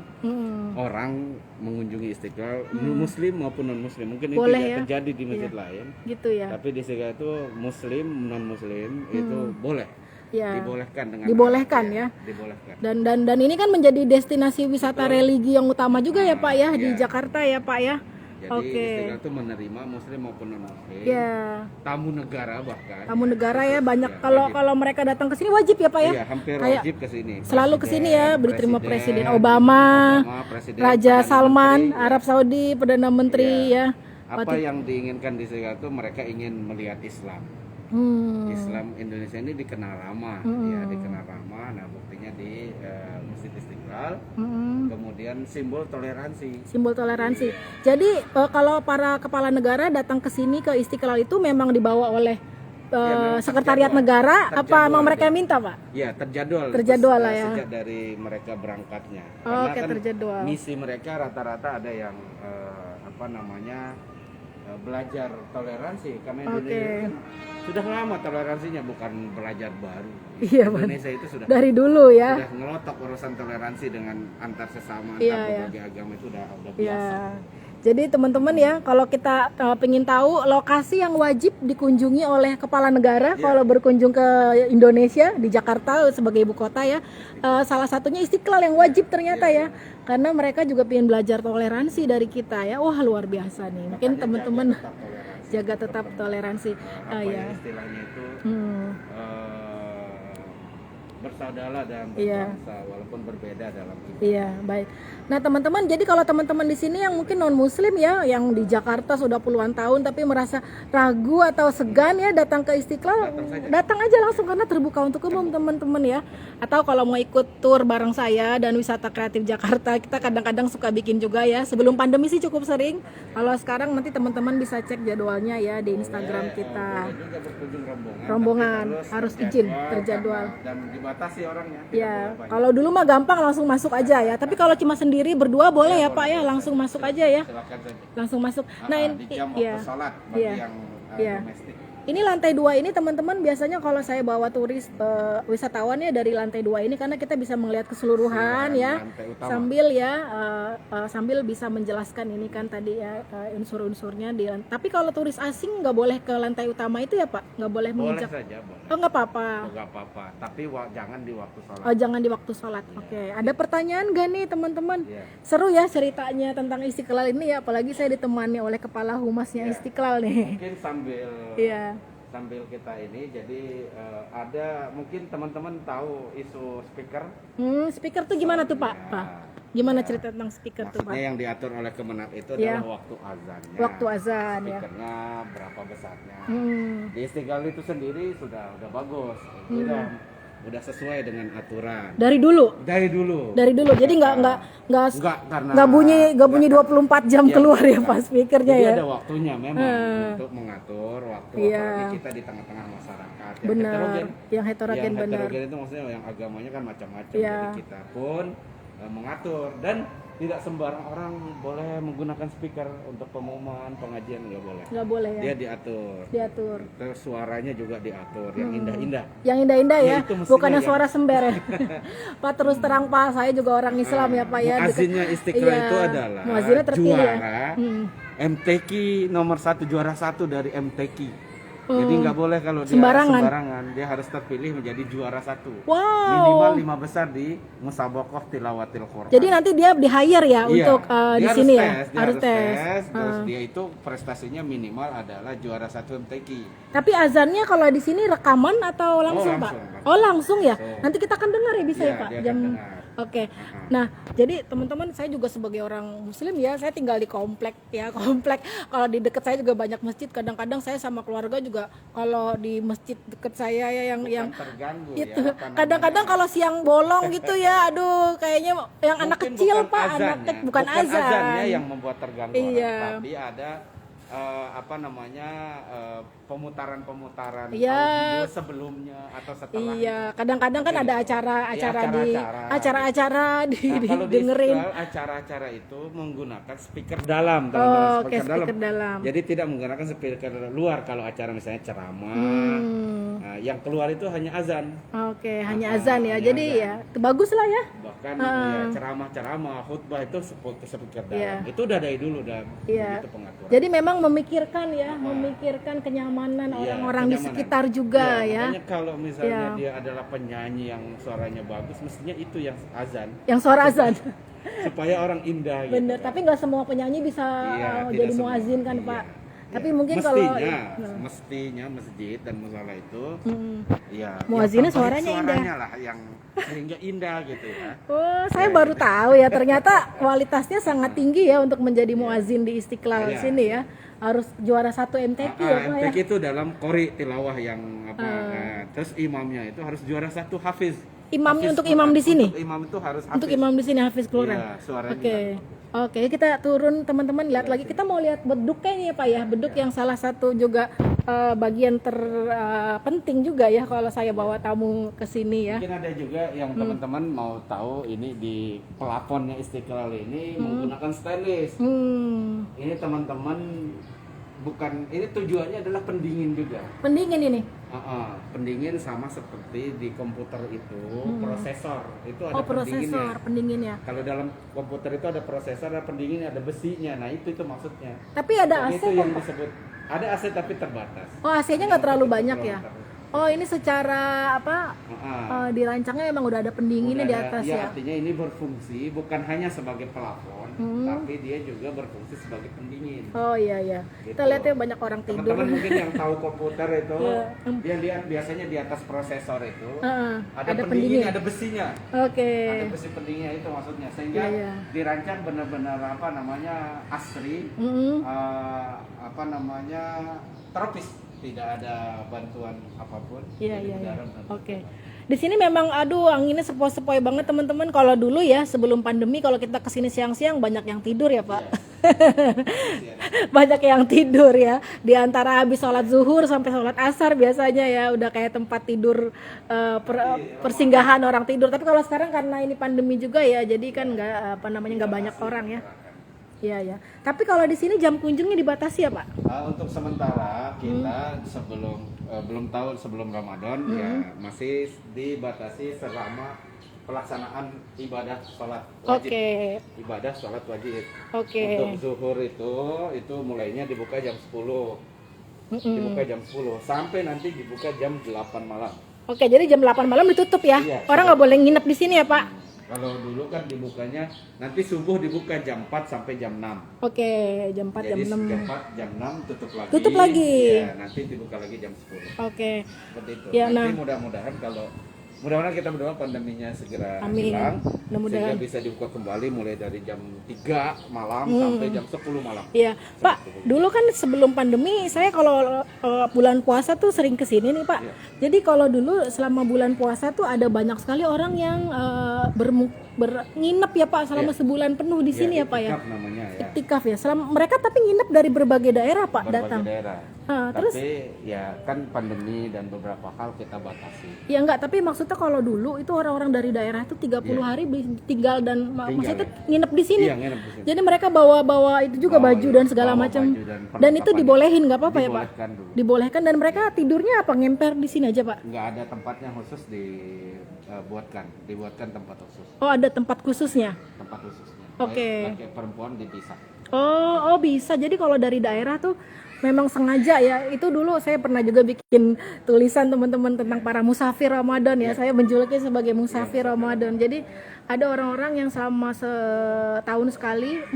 orang mengunjungi Istiqlal, Muslim maupun non Muslim. Mungkin boleh, itu tidak ya? terjadi di masjid lain. Gitu ya. Tapi di Istiqlal itu Muslim non Muslim itu boleh. Ya. Dibolehkan ya. Dibolehkan. Dan ini kan menjadi destinasi wisata religi yang utama juga ya Pak ya di Jakarta ya Pak ya. Jadi Istiqlal itu menerima Muslim maupun non Muslim. Ya. Tamu negara bahkan. Tamu negara ya banyak kalau mereka datang ke sini wajib ya Pak ya. Iya, hampir wajib ke sini. Selalu ke sini ya, diterima Presiden Obama, Raja Salman, Arab Saudi, Perdana Menteri ya. Apa yang diinginkan di Istiqlal itu mereka ingin melihat Islam. Islam Indonesia ini dikenal lama, ya dikenal lama. Nah buktinya di Masjid Istiqlal, kemudian simbol toleransi. Jadi kalau para kepala negara datang ke sini ke Istiqlal itu memang dibawa oleh sekretariat negara, apa memang mereka minta Pak? Ya terjadwal lah ya. Sejak dari mereka berangkatnya. Oke, kan terjadwal. Misi mereka rata-rata ada yang belajar toleransi. Karena Indonesia kan sudah lama toleransinya, bukan belajar baru. Iya, Indonesia itu sudah dari dulu ya. Sudah ngelotok urusan toleransi dengan antar sesama, antar berbagai agama itu udah biasa. Jadi teman-teman ya, kalau kita pengen tahu lokasi yang wajib dikunjungi oleh kepala negara kalau berkunjung ke Indonesia di Jakarta sebagai ibu kota ya, salah satunya Istiqlal yang wajib ternyata ya, karena mereka juga pengen belajar toleransi dari kita ya. Wah luar biasa nih. Mungkin teman-teman jaga tetap toleransi. Istilahnya itu bersaudara dalam berbangsa walaupun berbeda dalam iman. Iya, baik. Nah, teman-teman, jadi kalau teman-teman di sini yang mungkin non muslim ya, yang di Jakarta sudah puluhan tahun tapi merasa ragu atau segan ya datang ke Istiqlal, datang aja langsung karena terbuka untuk umum teman-teman ya. Atau kalau mau ikut tour bareng saya dan wisata kreatif Jakarta, kita kadang-kadang suka bikin juga ya. Sebelum pandemi sih cukup sering. Kalau sekarang nanti teman-teman bisa cek jadwalnya ya di Instagram kita. Juga berkunjung rombongan harus izin terjadwal dan dibatasi orangnya. Ya, kalau dulu mah gampang langsung masuk aja ya. Tapi kalau cuma sendiri berdua boleh ya Pak ya, langsung masuk aja ya. Langsung masuk. Nah, di jam waktu sholat bagi yang domestik. Ini lantai 2 ini teman-teman biasanya kalau saya bawa turis wisatawan ya dari lantai 2 ini karena kita bisa melihat keseluruhan ya sambil sambil bisa menjelaskan ini kan tadi ya unsur-unsurnya tapi kalau turis asing nggak boleh ke lantai utama itu ya Pak, nggak boleh menginjak. Boleh saja, boleh. Oh nggak apa-apa. Nggak apa-apa, tapi jangan di waktu sholat. Oh jangan di waktu sholat. Oke. Ada pertanyaan nggak nih teman-teman? Seru ya ceritanya tentang Istiqlal ini ya, apalagi saya ditemani oleh kepala humasnya Istiqlal nih. Mungkin sambil kita ini, jadi ada mungkin teman-teman tahu isu speaker. Speaker tuh gimana tuh Pak? Gimana cerita tentang speaker tuh Pak? Maksudnya yang diatur oleh Kemenag itu adalah waktu azannya. Waktu azan ya. Speakernya berapa besarnya. Di Istiqlal itu sendiri sudah bagus. Udah sesuai dengan aturan. Dari dulu. Jadi nggak bunyi 24 jam keluar ya Pak speakernya ya. Jadi ada waktunya memang untuk mengatur waktu apalagi kita di tengah-tengah masyarakat yang heterogen benar. Heterogen itu maksudnya yang agamanya kan macam-macam. Jadi kita pun mengatur dan tidak sembarang orang boleh menggunakan speaker untuk pengumuman pengajian, nggak boleh. Nggak boleh ya. Dia diatur. Terus suaranya juga diatur, yang indah-indah. Yang indah-indah ya, itu mestinya bukannya yang- suara sember ya. Pak, terus terang Pak, saya juga orang Islam ya Pak ya. Muazzinnya Istiqlal Iya, itu adalah muazzinnya terpilih ya. juara MTQ nomor 1, juara 1 dari MTQ. Jadi nggak boleh kalau dia sembarangan, dia harus terpilih menjadi juara 1. Wow. Minimal 5 besar di Musabaqah Tilawatil Quran. Jadi nanti dia di-hire ya Iya, untuk di dia sini ya. dia harus tes. Terus dia itu prestasinya minimal adalah juara 1 MTQ. Tapi azannya kalau di sini rekaman atau langsung, Pak? langsung. Oh, langsung ya. Langsung. Nanti kita akan dengar ya bisa Iya, ya, Pak. dia akan Jam dengar. Oke. Nah, jadi teman-teman, saya juga sebagai orang muslim ya, saya tinggal di komplek ya, komplek. Kalau di dekat saya juga banyak masjid. Kadang-kadang saya sama keluarga juga kalau di masjid dekat saya ya yang Terganggu itu. ya. apa namanya. Kadang-kadang kalau siang bolong gitu ya, aduh, kayaknya yang anak Mungkin kecil, bukan Pak, azannya, anak bukan azan. azannya yang membuat terganggu Iya. orang, tapi ada pemutaran-pemutaran Iya. audio sebelumnya atau setelahnya. Iya, kadang-kadang kan ada acara-acara di acara-acara di Kalau di dengerin. Istiqlal, acara-acara itu menggunakan speaker dalam, Oh, oke, speaker dalam. Jadi tidak menggunakan speaker luar kalau acara misalnya ceramah. Nah, yang keluar itu hanya azan. Oke, hanya azan ya. hanya Jadi azan. ya, bagus lah ya. Bahkan ya, ceramah-ceramah, khutbah itu speaker dalam. Iya. Itu udah dari dulu udah Iya. begitu pengaturan. Jadi memang memikirkan ya, memikirkan kenyamanan Iya, orang-orang di kenyamanan. sekitar juga Iya, ya. makanya kalau misalnya Iya. dia adalah penyanyi yang suaranya bagus, mestinya itu yang azan Yang suara azan. supaya orang indah gitu. Bener, tapi nggak semua penyanyi bisa Iya, jadi tidak semua. muazin kan, Iya. Pak. Iya. Tapi mungkin kalau mestinya masjid dan musala itu ya muazinnya yang terbaik suaranya indah. lah yang sehingga indah gitu ya. Oh, saya baru tahu ya, ternyata kualitasnya sangat tinggi ya untuk menjadi muazin di Istiqlal Iya. sini ya. Harus juara 1 MTQ ya, Pak ya. MTQ itu dalam qori tilawah yang apa terus imamnya itu harus juara 1 hafiz. Imamnya Hafiz untuk imam Quran. di sini? Untuk imam itu harus hafiz. Untuk imam di sini Hafiz Quran. Iya, suaranya Oke. Oke, kita turun teman-teman, lihat lagi. Kita mau lihat beduknya ini ya Pak ya. Beduk yang salah satu juga bagian terpenting juga ya kalau saya bawa tamu ke sini ya. Mungkin ada juga yang teman-teman mau tahu ini di pelafonnya Istiqlal ini menggunakan stainless. Ini teman-teman bukan, ini tujuannya adalah pendingin juga. Pendingin ini. Pendingin sama seperti di komputer itu prosesor itu ada Oh, prosesor, pendinginnya. Kalau dalam komputer itu ada prosesor, ada pendingin, ada besinya. Nah itu maksudnya. Tapi ada AC Itu kok, yang Pak? disebut ada AC tapi terbatas. Oh, AC-nya nggak terlalu banyak ya. Oh, ini secara apa dirancangnya emang udah ada pendinginnya di atas ya. Artinya ini berfungsi bukan hanya sebagai pelafon, tapi dia juga berfungsi sebagai pendingin. Oh iya iya. Gitu. Kita lihat ya banyak orang tidur. Teman-teman mungkin yang tahu komputer itu, Iya. dia lihat biasanya di atas prosesor itu ada ada pendingin, pendingin. ada besinya. Oke. Ada besi pendinginnya itu maksudnya, sehingga Iya, iya. dirancang benar-benar apa namanya asri, apa namanya tropis. Tidak ada bantuan apapun. Iya dari iya iya. udara dan- Oke. Di sini memang aduh anginnya sepoi-sepoi banget teman-teman. Kalau dulu ya sebelum pandemi kalau kita kesini siang-siang banyak yang tidur ya Pak. Banyak yang tidur ya. Di antara habis sholat zuhur sampai sholat asar biasanya ya udah kayak tempat tidur persinggahan orang tidur. Tapi kalau sekarang karena ini pandemi juga ya, jadi kan nggak nggak banyak orang ya. Iya ya. Tapi kalau di sini jam kunjungnya dibatasi ya Pak? Untuk sementara kita belum tahu sebelum Ramadan ya masih dibatasi selama pelaksanaan ibadah sholat wajib. Oke. Ibadah sholat wajib. Oke. Untuk zuhur itu mulainya dibuka jam 10. Dibuka jam 10 sampai nanti dibuka jam 8 malam. Oke, jadi jam 8 malam ditutup ya? Iya, Orang nggak boleh nginep di sini ya Pak? Kalau dulu kan dibukanya nanti subuh dibuka jam 4 sampai jam 6. Oke, jam 4, Jadi jam 6. jam 4, jam 6 tutup lagi. Tutup lagi. Ya, nanti dibuka lagi jam 10. Oke. Seperti itu. Ya, Nanti nah. mudah-mudahan kita berdoa pandeminya segera Amin. hilang, Mudah-mudahan. sehingga bisa dibuka kembali mulai dari jam 3 malam sampai jam 10 malam. Iya, Pak. Dulu kan sebelum pandemi saya kalau bulan puasa tuh sering kesini nih Pak. Iya. Jadi kalau dulu selama bulan puasa tuh ada banyak sekali orang yang nginep ya Pak selama sebulan penuh di sini ya Pak ya. Iktikaf namanya ya. Iktikaf ya. Selama mereka tapi nginep dari berbagai daerah Pak Berbagai datang. daerah. Terus Tapi ya kan pandemi dan beberapa hal kita batasi. ya enggak, tapi maksudnya kalau dulu itu orang-orang dari daerah itu 30 hari tinggal dan maksudnya nginep di sini. Iya, nginep di sini. Jadi mereka bawa itu juga baju dan segala bawa macam. baju dan Dan itu perlengkapan. dibolehin nggak apa-apa ya Pak? Dibolehkan dulu. Dibolehkan dan mereka tidurnya apa ngemper di sini aja Pak? Nggak ada tempatnya khusus dibuatkan tempat khusus. Oh, ada tempat khususnya. Tempat khususnya. Oke. Laki perempuan dipisah. Oh bisa. Jadi kalau dari daerah tuh memang sengaja ya. Itu dulu saya pernah juga bikin tulisan teman-teman tentang para musafir Ramadan ya. Saya menjuluki sebagai musafir Ramadan. Jadi ada orang-orang yang selama setahun sekali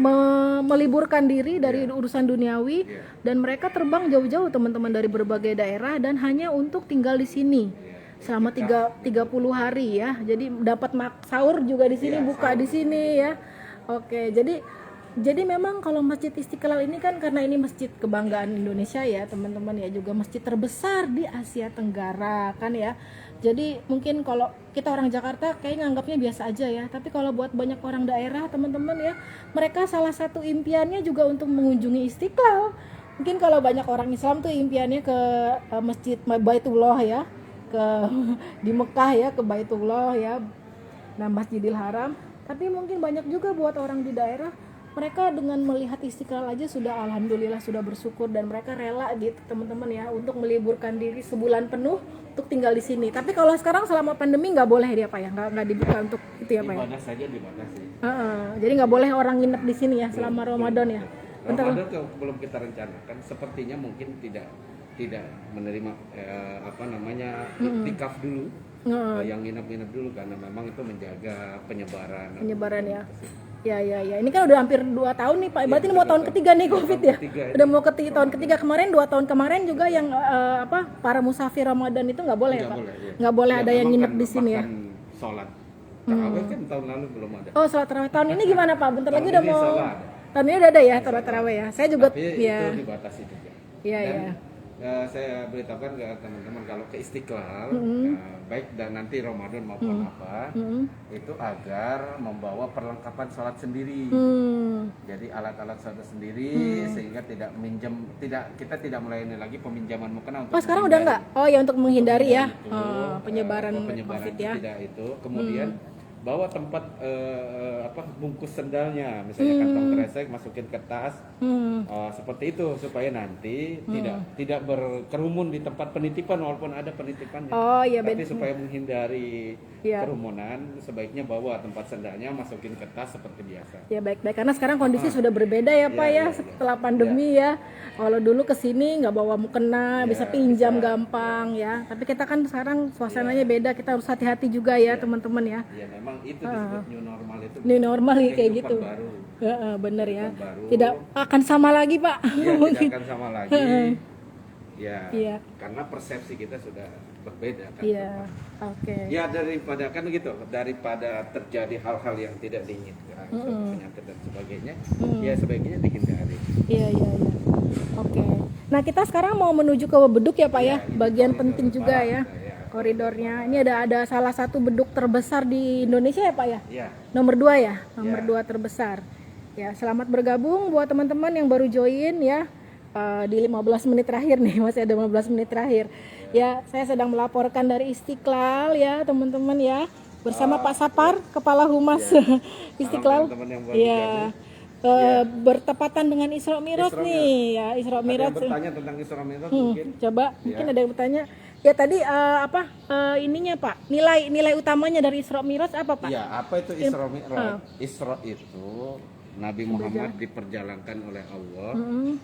meliburkan diri dari urusan duniawi dan mereka terbang jauh-jauh teman-teman dari berbagai daerah dan hanya untuk tinggal di sini selama 30 hari ya. Jadi dapat sahur juga di sini, buka di sini ya. Oke, jadi memang kalau Masjid Istiqlal ini kan karena ini masjid kebanggaan Indonesia ya teman-teman ya, juga masjid terbesar di Asia Tenggara kan ya. Jadi mungkin kalau kita orang Jakarta kayak nganggapnya biasa aja ya, tapi kalau buat banyak orang daerah teman-teman ya, mereka salah satu impiannya juga untuk mengunjungi Istiqlal. Mungkin kalau banyak orang Islam tuh impiannya ke Masjid Baitullah ya, ke di Mekah ya, ke Baitullah ya, nah Masjidil Haram. Tapi mungkin banyak juga buat orang di daerah, mereka dengan melihat Istiqlal aja sudah alhamdulillah, sudah bersyukur dan mereka rela gitu teman-teman ya untuk meliburkan diri sebulan penuh untuk tinggal di sini. Tapi kalau sekarang selama pandemi nggak boleh dia Pak ya, nggak dibuka untuk itu ya Pak ya. Ibadah saja dibatasi. Jadi nggak boleh orang nginep di sini ya selama Ramadan ya. Ramadan belum kita rencanakan, sepertinya mungkin tidak menerima iktikaf dulu. Yang nginep-nginep dulu karena memang itu menjaga penyebaran ya. Ya. Ini kan udah hampir 2 tahun nih Pak. Berarti ini mau tahun ketiga nih Covid ya. Udah mau tahun ketiga. Kemarin 2 tahun kemarin juga yang para musafir Ramadan itu nggak boleh ya Pak. Nggak boleh ada yang nginep di sini ya. Sholat tarawih kan tahun lalu belum ada. Oh, sholat tarawih tahun ini gimana Pak? Bentar lagi udah mau. Tahun ini udah ada ya sholat tarawih ya. Saya juga tapi ya. Itu dibatasi juga. Iya. Saya beritahukan ke teman-teman kalau ke Istiqlal, baik dan nanti Ramadan maupun itu agar membawa perlengkapan sholat sendiri. Jadi alat-alat sholat sendiri sehingga kita tidak melayani lagi peminjaman mukena untuk. Sekarang udah enggak? Oh ya, untuk menghindari ya penyebaran COVID ya. Tidak itu. Kemudian bawa tempat bungkus sendalnya, misalnya kantong kresek masukin ke tas, seperti itu supaya nanti tidak berkerumun di tempat penitipan walaupun ada penitipannya. Tapi supaya menghindari kerumunan, sebaiknya bawa tempat sendalnya masukin ke tas seperti biasa. Ya baik karena sekarang kondisi sudah berbeda ya Pak ya setelah pandemi ya. Kalau dulu kesini nggak bawa mukena bisa pinjam gampang ya. Tapi kita kan sekarang suasananya beda, kita harus hati-hati juga ya teman-teman ya. Ya memang itu disebut new normal itu. New normal kayak gitu. Baru. Bener ya. Tidak akan sama lagi Pak. Ya, tidak akan sama lagi. Ya. Karena persepsi kita sudah berbeda kan. Iya. Oke. Ya daripada terjadi hal-hal yang tidak diinginkan, penyakit dan sebagainya, ya sebaiknya dihindari. Iya. Oke. Nah, kita sekarang mau menuju ke beduk ya Pak ya. Bagian penting juga ya. Koridornya. Ini ada salah satu beduk terbesar di Indonesia ya Pak ya? Iya. Nomor 2 ya? Nomor 2 terbesar. Ya, selamat bergabung buat teman-teman yang baru join ya. Di 15 menit terakhir nih, masih ada 15 menit terakhir. Ya, saya sedang melaporkan dari Istiqlal ya, teman-teman ya. Bersama Pak Sapar, Kepala Humas Istiqlal. Ya. Bertepatan dengan Isra Mi'raj nih ya, Isra Mi'raj. Ada yang bertanya tentang Isra Mi'raj mungkin? Mungkin ada yang bertanya. Ya tadi ininya Pak, nilai utamanya dari Isra Mi'raj apa Pak? Ya, apa itu Isra Mi'raj? Isra itu Nabi Muhammad diperjalankan oleh Allah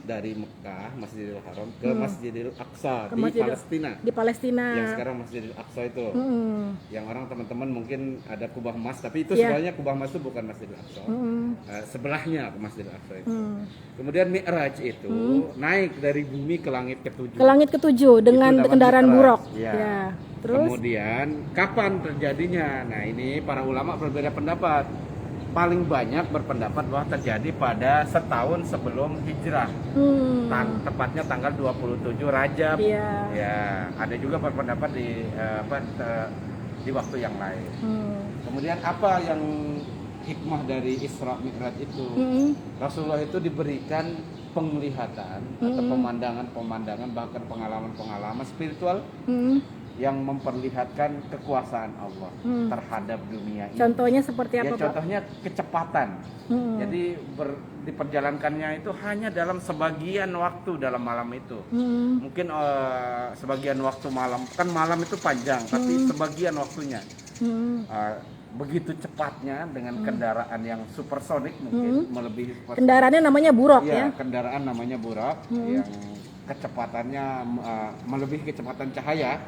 dari Mekah, Masjidil Haram ke Masjidil Aqsa Palestina. Di Palestina. Yang sekarang Masjidil Aqsa itu. Yang orang teman-teman mungkin ada Kubah Emas, tapi itu sebenarnya Kubah Emas itu bukan Masjidil Aqsa. Sebelahnya ke Masjidil Aqsa itu. Kemudian Mi'raj itu naik dari bumi ke langit ketujuh. Ke langit ketujuh dengan kendaraan buruk. Ya. Terus? Kemudian kapan terjadinya? Nah, ini para ulama berbeda pendapat. Paling banyak berpendapat bahwa terjadi pada setahun sebelum hijrah, tepatnya tanggal 27 Rajab. Ya, ada juga berpendapat di di waktu yang lain. Kemudian apa yang hikmah dari Isra Mi'raj itu? Rasulullah itu diberikan penglihatan atau pemandangan-pemandangan, bahkan pengalaman-pengalaman spiritual yang memperlihatkan kekuasaan Allah terhadap dunia ini. Contohnya seperti apa, ya, Pak? contohnya kecepatan. Jadi diperjalankannya itu hanya dalam sebagian waktu dalam malam itu. Mungkin sebagian waktu malam, kan malam itu panjang, tapi sebagian waktunya. Begitu cepatnya dengan kendaraan yang supersonik, mungkin melebihi kendaraannya namanya buraq ya? Kendaraan namanya buraq yang kecepatannya melebihi kecepatan cahaya,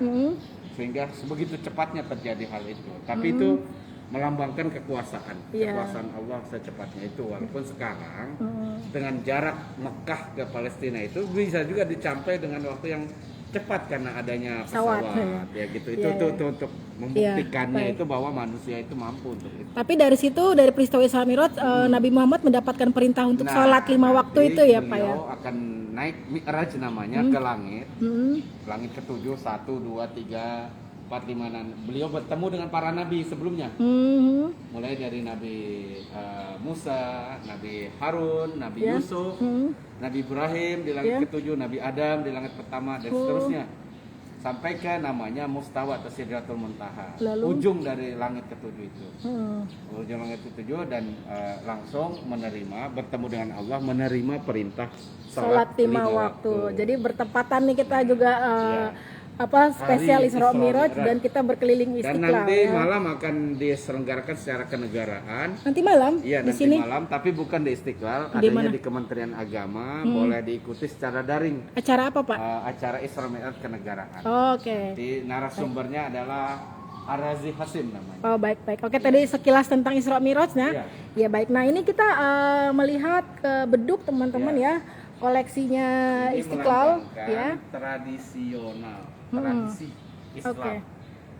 sehingga sebegitu cepatnya terjadi hal itu. Tapi itu melambangkan kekuasaan Allah secepatnya itu. Walaupun sekarang dengan jarak Mekah ke Palestina itu bisa juga dicapai dengan waktu yang cepat karena adanya pesawat ya gitu. Itu untuk membuktikannya itu bahwa manusia itu mampu untuk itu. Tapi dari situ, dari peristiwa Isra Mi'raj, Nabi Muhammad mendapatkan perintah untuk sholat 5 waktu itu ya Pak ya? Beliau akan naik Mi'raj namanya ke langit, langit ke-7, 1, 2, 3, 4, 5, 6. Beliau bertemu dengan para nabi sebelumnya, mulai dari Nabi Musa, Nabi Harun, Nabi Yusuf, Nabi Ibrahim di langit ke-7, Nabi Adam di langit pertama, dan seterusnya sampai ke namanya Mustawa atau Sidratul Muntaha. Ujung dari langit ke-7 itu, ujung langit ke-7, dan langsung bertemu dengan Allah, menerima perintah salat 5 waktu. Jadi bertepatan nih kita juga spesial Isra Mi'raj, dan kita berkeliling Istiqlal. Dan nanti malam akan diselenggarakan secara kenegaraan. Nanti malam? Iya, di nanti sini? malam, tapi bukan di Istiqlal, adanya di Kementerian Agama, boleh diikuti secara daring. Acara apa, Pak? Acara Isra Mi'raj kenegaraan. Oke. Di narasumbernya adalah Arazi Hasim namanya. Oh, baik. Oke, tadi sekilas tentang Isra Mi'raj ya. Ya baik. Nah, ini kita melihat ke beduk teman-teman ya. Koleksinya Ini Istiqlal ya. Tradisional. Tradisi Islam.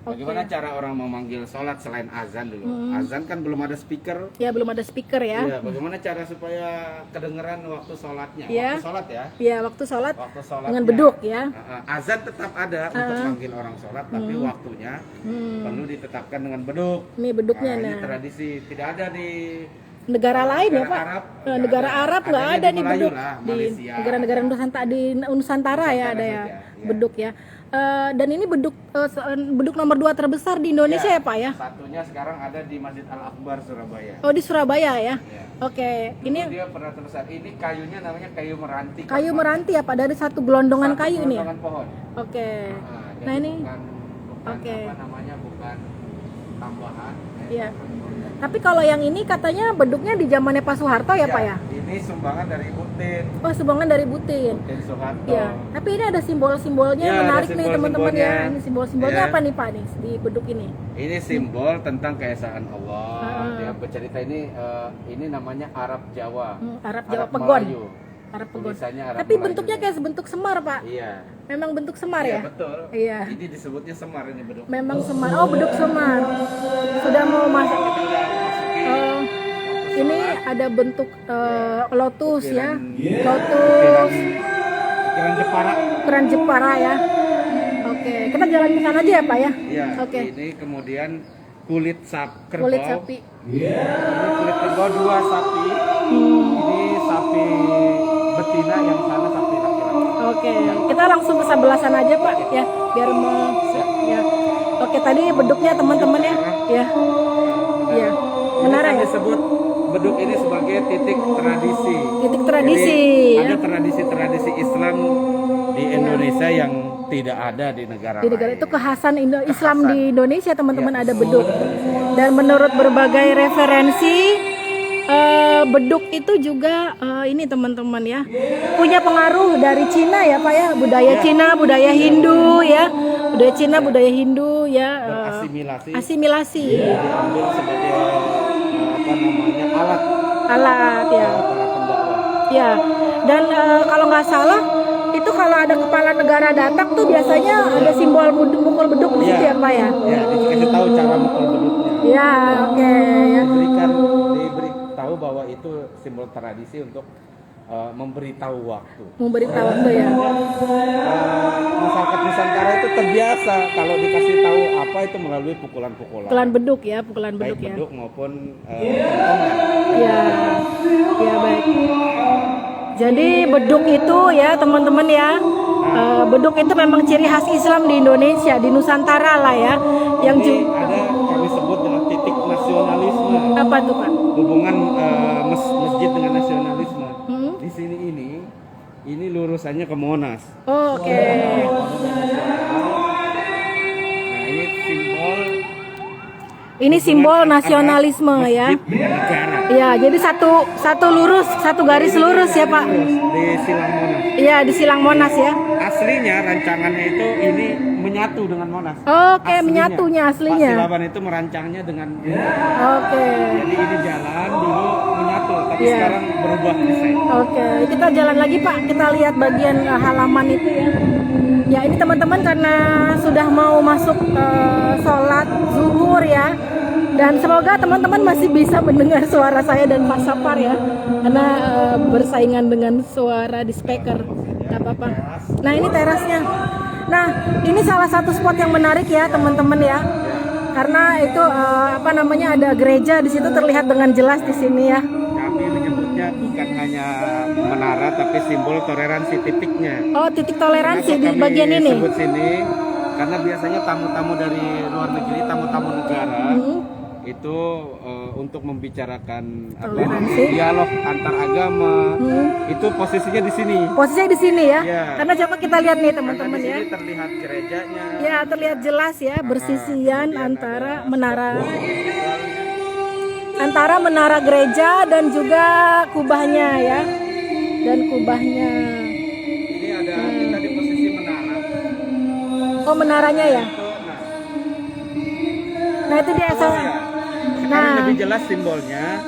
Bagaimana cara orang memanggil sholat selain azan dulu? Azan kan belum ada speaker. Ya, belum ada speaker ya. Iya, bagaimana cara supaya kedengeran waktu sholatnya? Ya. Waktu sholat ya? Iya, waktu sholat sholatnya, dengan beduk ya. Azan tetap ada untuk manggil orang sholat, tapi waktunya perlu ditetapkan dengan beduk. Ini beduknya Ini tradisi, tidak ada di negara lain ya Pak. Arab, negara Arab nggak ada nih beduk. Di Malaysia. negara-negara Nusantara ya ada ya beduk ya. Dan ini beduk nomor 2 terbesar di Indonesia ya Pak ya? Satunya sekarang ada di Masjid Al-Akbar Surabaya. Oh, di Surabaya ya? Oke. Ini dia pernah terbesar. Ini kayunya namanya kayu meranti. Kayu meranti ya Pak, dari satu gelondongan kayu ini ya? Gelondongan pohon. Oke. Nah ini bukan namanya, bukan tambahan. Iya. Tapi kalau yang ini katanya beduknya di zamannya Pak Soeharto ya Pak ya? Ini sumbangan dari Butin. Oh, sumbangan dari Butin. Butin Soeharto. Iya. Tapi ini ada simbol-simbolnya menarik nih teman-teman ya. Ini simbol-simbolnya apa nih Pak nih di beduk ini? Ini simbol tentang keesaan Allah. Dia bercerita ini namanya Arab Jawa. Arab Jawa Pegon. Melayu. Arab Pegon. Arab tapi Melayu. bentuknya kayak bentuk semar Pak. Iya. Memang bentuk semar ya? Betul. Iya. Ini disebutnya semar ini beduk. Memang semar. Oh, beduk semar. Sudah mau masuk. Ini ada bentuk lotus ya. Lotus. Ukiran Jepara. Ukiran Jepara ya. Oke, kita jalan ke sana aja ya Pak ya? Iya. Oke. Ini kemudian kulit kerbau. Kulit sapi. Ini kulit kerbau 2 sapi. Ini sapi betina, yang sana sapi laki-laki. Oke, kita langsung ke sebelah sana aja Pak ya, biar ya. Oke, tadi beduknya teman-teman ya. Ya. Iya. Menara ya. Disebut beduk ini sebagai titik tradisi. Titik tradisi. Jadi, ya. ada tradisi-tradisi Islam di Indonesia yang tidak ada di negara Di negara lain. itu kekhasan Islam di Indonesia teman-teman, ada beduk. Dan menurut berbagai referensi beduk itu juga ini teman-teman ya, punya pengaruh dari Cina ya Pak ya, budaya Cina, budaya Hindu ya, budaya Cina, budaya Hindu ya, asimilasi. Diambil sebagai alat ya. Para pendakwah. Ya, dan kalau nggak salah itu kalau ada kepala negara datang tuh biasanya ada simbol mukul beduk di situ ya Pak ya. Ya, dikasih tahu cara mukul beduknya. Ya, oke. Ya. Diberi tahu bahwa itu simbol tradisi untuk memberitahu waktu. Memberitahu waktu ya. Masyarakat Nusantara itu terbiasa kalau dikasih tahu apa itu melalui pukulan-pukulan. Pukulan beduk ya, pukulan beduk baik ya. beduk maupun kentongan. Ya, ya baik. Jadi beduk itu ya teman-teman ya, beduk itu memang ciri khas Islam di Indonesia, di Nusantara lah ya. Yang ada kami sebut dengan titik nasionalisme. Apa tuh Pak? Hubungan masjid dengan nasionalisme. Di sini ini lurusannya ke Monas. Oh, oke. Nah ini simbol. Ini simbol nasionalisme ya. Negara. Iya, jadi satu lurus, satu garis lurus ya Pak. Di Silang Monas. Iya, di Silang Monas ya. Aslinya rancangannya itu ini menyatu dengan Monas. Oke, menyatunya aslinya. Pak Silaban itu merancangnya dengan Oke. Jadi ini jalan dulu menyatu, tapi Iya. sekarang berubah desain. Oke, kita jalan lagi Pak. Kita lihat bagian halaman itu ya. Ya ini teman-teman karena sudah mau masuk sholat zuhur ya. Dan semoga teman-teman masih bisa mendengar suara saya dan Pak Sapar ya. Karena bersaingan dengan suara di speaker. Gak apa-apa. Nah ini terasnya. Nah ini salah satu spot yang menarik ya teman-teman ya. Karena itu ada gereja di situ terlihat dengan jelas di sini ya. Kami menyebutnya bukan hanya menara tapi simbol toleransi titiknya. Oh, titik toleransi di Kenapa bagian kami ini. sebut sini karena biasanya tamu-tamu dari luar negeri, tamu-tamu negara itu untuk membicarakan Toleransi. dialog antar agama. Itu posisinya di sini. Posisinya di sini ya. Iya. Karena coba kita lihat nih Karena teman-teman di ya. sini terlihat gerejanya. Ya, terlihat jelas ya bersisian antara menara gereja dan juga kubahnya ya. Dan kubahnya. Ini ada kita di posisi menara. Oh, menaranya ya. Nah, itu dia. Sekarang lebih jelas simbolnya.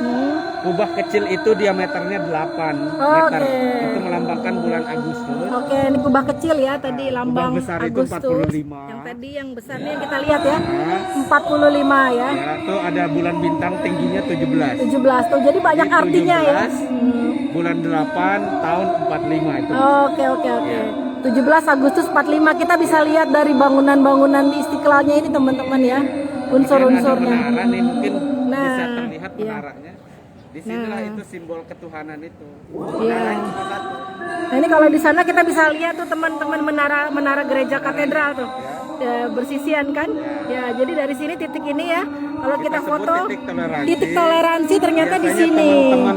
Kubah kecil itu diameternya 8 meter. Oke. Itu melambangkan bulan Agustus. Oke, ini kubah kecil ya tadi lambang besar itu Agustus. 45. Yang tadi yang besarnya yang kita lihat ya. 45 ya. Ya, itu ada bulan bintang tingginya 17. 17 tuh. Jadi banyak Ini artinya ya. 17, bulan 8 tahun 45 itu. Oke. 17 Agustus 45 kita bisa lihat dari bangunan-bangunan di Istiqlalnya ini teman-teman ya. Unsur-unsurnya. Ada menara nih mungkin Nah, bisa terlihat iya. menaranya. Disinilah itu simbol ketuhanan itu. Iya. Menara cuma satu. Nah ini kalau di sana kita bisa lihat tuh teman-teman menara gereja katedral tuh ya, bersisian kan ya. Jadi dari sini titik ini ya kalau kita sebut foto titik toleransi. ternyata di Biasanya sini. teman-teman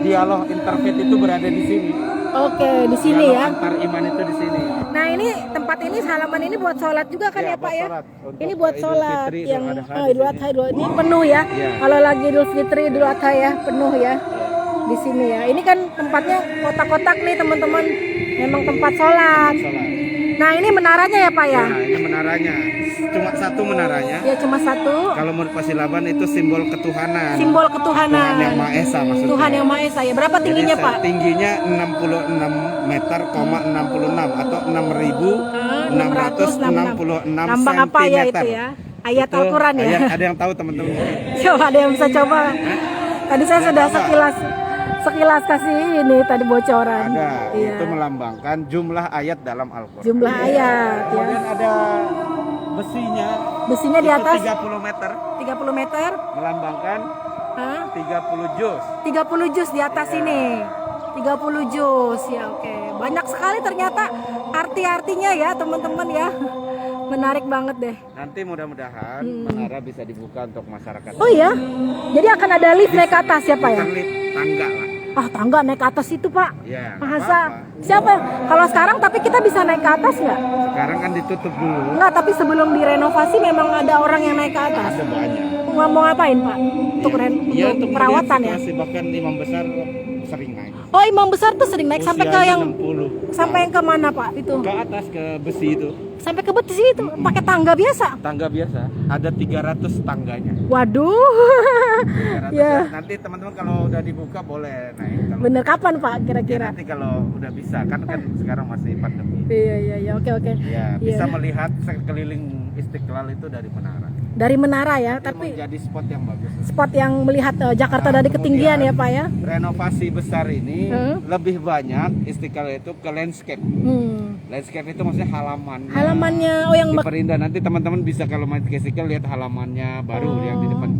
dialog interfaith itu berada di sini. Oke, di sini Dialog ya. antar iman itu di sini. Nah ini tempat ini halaman ini buat sholat juga kan ya Pak buat ya. sholat. Untuk Ini buat Idul sholat Fitri, yang Idul Adha Idul di Adha ini penuh ya. Iya. Kalau lagi Idul Fitri, Idul Adha ya penuh ya. Di sini ya. Ini kan tempatnya kotak-kotak nih teman-teman. Memang tempat sholat. Sholat. Nah ini menaranya ya Pak ya. Nah, ini menaranya. Cuma satu menaranya. Ya cuma satu. Kalau menurut Pak Silaban itu simbol ketuhanan. Simbol ketuhanan. Tuhan yang Maha Esa maksudnya. Tuhan yang Maha Esa ya. Berapa tingginya Jadi, Pak? Tingginya 66 meter, 66 atau 6.666 Lambang apa ya itu ya? Ayat Itu Al-Quran ya? ayat, ada yang tahu teman-teman? Coba ada yang bisa coba. Tadi saya sudah sekilas kasih ini tadi bocoran. Ada. Iya. Itu melambangkan jumlah ayat dalam Al-Quran. Jumlah ayat ya. Kemudian ada besinya. Besinya di Itu atas 30 meter 30 meter. melambangkan Hah? 30 juz. 30 juz di atas ini. 30 juz ya, oke. Banyak sekali ternyata arti-artinya ya teman-teman ya. Menarik banget deh. Nanti mudah-mudahan menara bisa dibuka untuk masyarakat. Oh iya? Jadi akan ada lift naik ke atas ya Pak ya? Bukan lift, tangga lah. Ah, tangga naik ke atas itu Pak. Ya, Masa? apa-apa. Siapa? Kalau sekarang tapi kita bisa naik ke atas nggak? Sekarang kan ditutup dulu. Enggak, tapi sebelum direnovasi memang ada orang yang naik ke atas. Ada banyak. Mau ngapain Pak? Untuk Ya, untuk untuk perawatan ya? melihat situasi, bahkan imam besar sering naik. Oh, imam besar tuh sering naik sampai ke Usianya yang 60. sampai yang ke mana Pak itu? Ke atas ke besi itu. Sampai ke betis itu pakai tangga biasa. Tangga biasa, ada 300 tangganya. Waduh. 300 Ya. Nanti teman-teman kalau udah dibuka boleh naik. Kalau Bener kapan Pak ya, kira-kira? nanti kalau udah bisa, kan sekarang masih pandemi. Iya, oke. Ya, Iya. bisa melihat sekeliling Istiqlal itu dari menara. Dari menara ya, Tapi tapi menjadi spot yang bagus. spot yang melihat Jakarta dari ketinggian ya Pak ya. Renovasi besar ini Hmm. lebih banyak Istiqlal itu ke landscape. Landscape itu maksudnya Halamannya yang diperindah. Nanti teman-teman bisa kalau main ke Istiqlal lihat halamannya baru yang di depan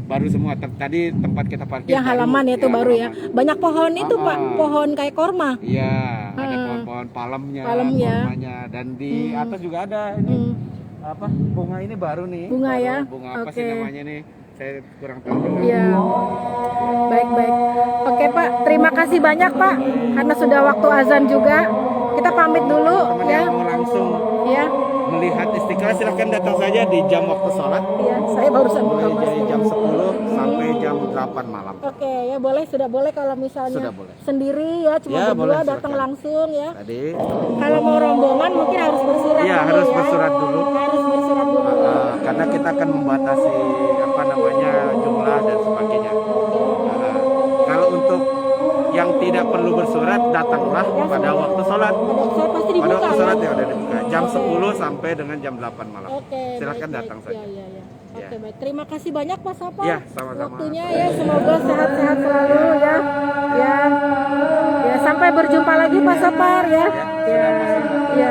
baru semua. Tadi tempat kita parkir yang halaman itu baru ya. Banyak pohon itu Pak, pohon kayak korma. Iya, ada pohon-pohon palemnya, kormanya, dan di atas juga ada ini apa bunga ini baru nih. Bunga baru, ya. Bunga apa sih Oke. namanya nih? Saya kurang tahu juga. Iya. Baik. Oke Pak, terima kasih banyak Pak karena sudah waktu azan juga. Kita pamit dulu Teman ya. yang mau langsung Ya. melihat Istiqlal silahkan datang saja di jam waktu sholat. Iya, saya barusan buka Mulai dari masker. jam 10 sampai jam 8 malam. Oke, ya sudah boleh kalau misalnya Sudah boleh. sendiri ya cuma Ya, berdua boleh, datang silakan. langsung ya. Tadi Kalau mau rombongan mungkin harus bersurat ya dulu harus ya. bersurat dulu. Harus bersurat dulu. Karena kita akan membatasi apa namanya jumlah dan sebagainya. Kalau untuk yang tidak perlu bersurat datanglah pada waktu sholat. Saya pasti Pada dibuka waktu ya. sholat ya udah dibuka. Jam 10 sampai dengan jam 8 malam. Oke. Silakan baik. datang saja. Iya. Ya. Oke, baik. Terima kasih banyak Pak Sapar. Ya, sama-sama. Waktunya ya, semoga sehat-sehat selalu ya. Ya, sampai berjumpa lagi Pak Sapar ya. Sudah masuk. Ya.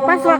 Pas waktu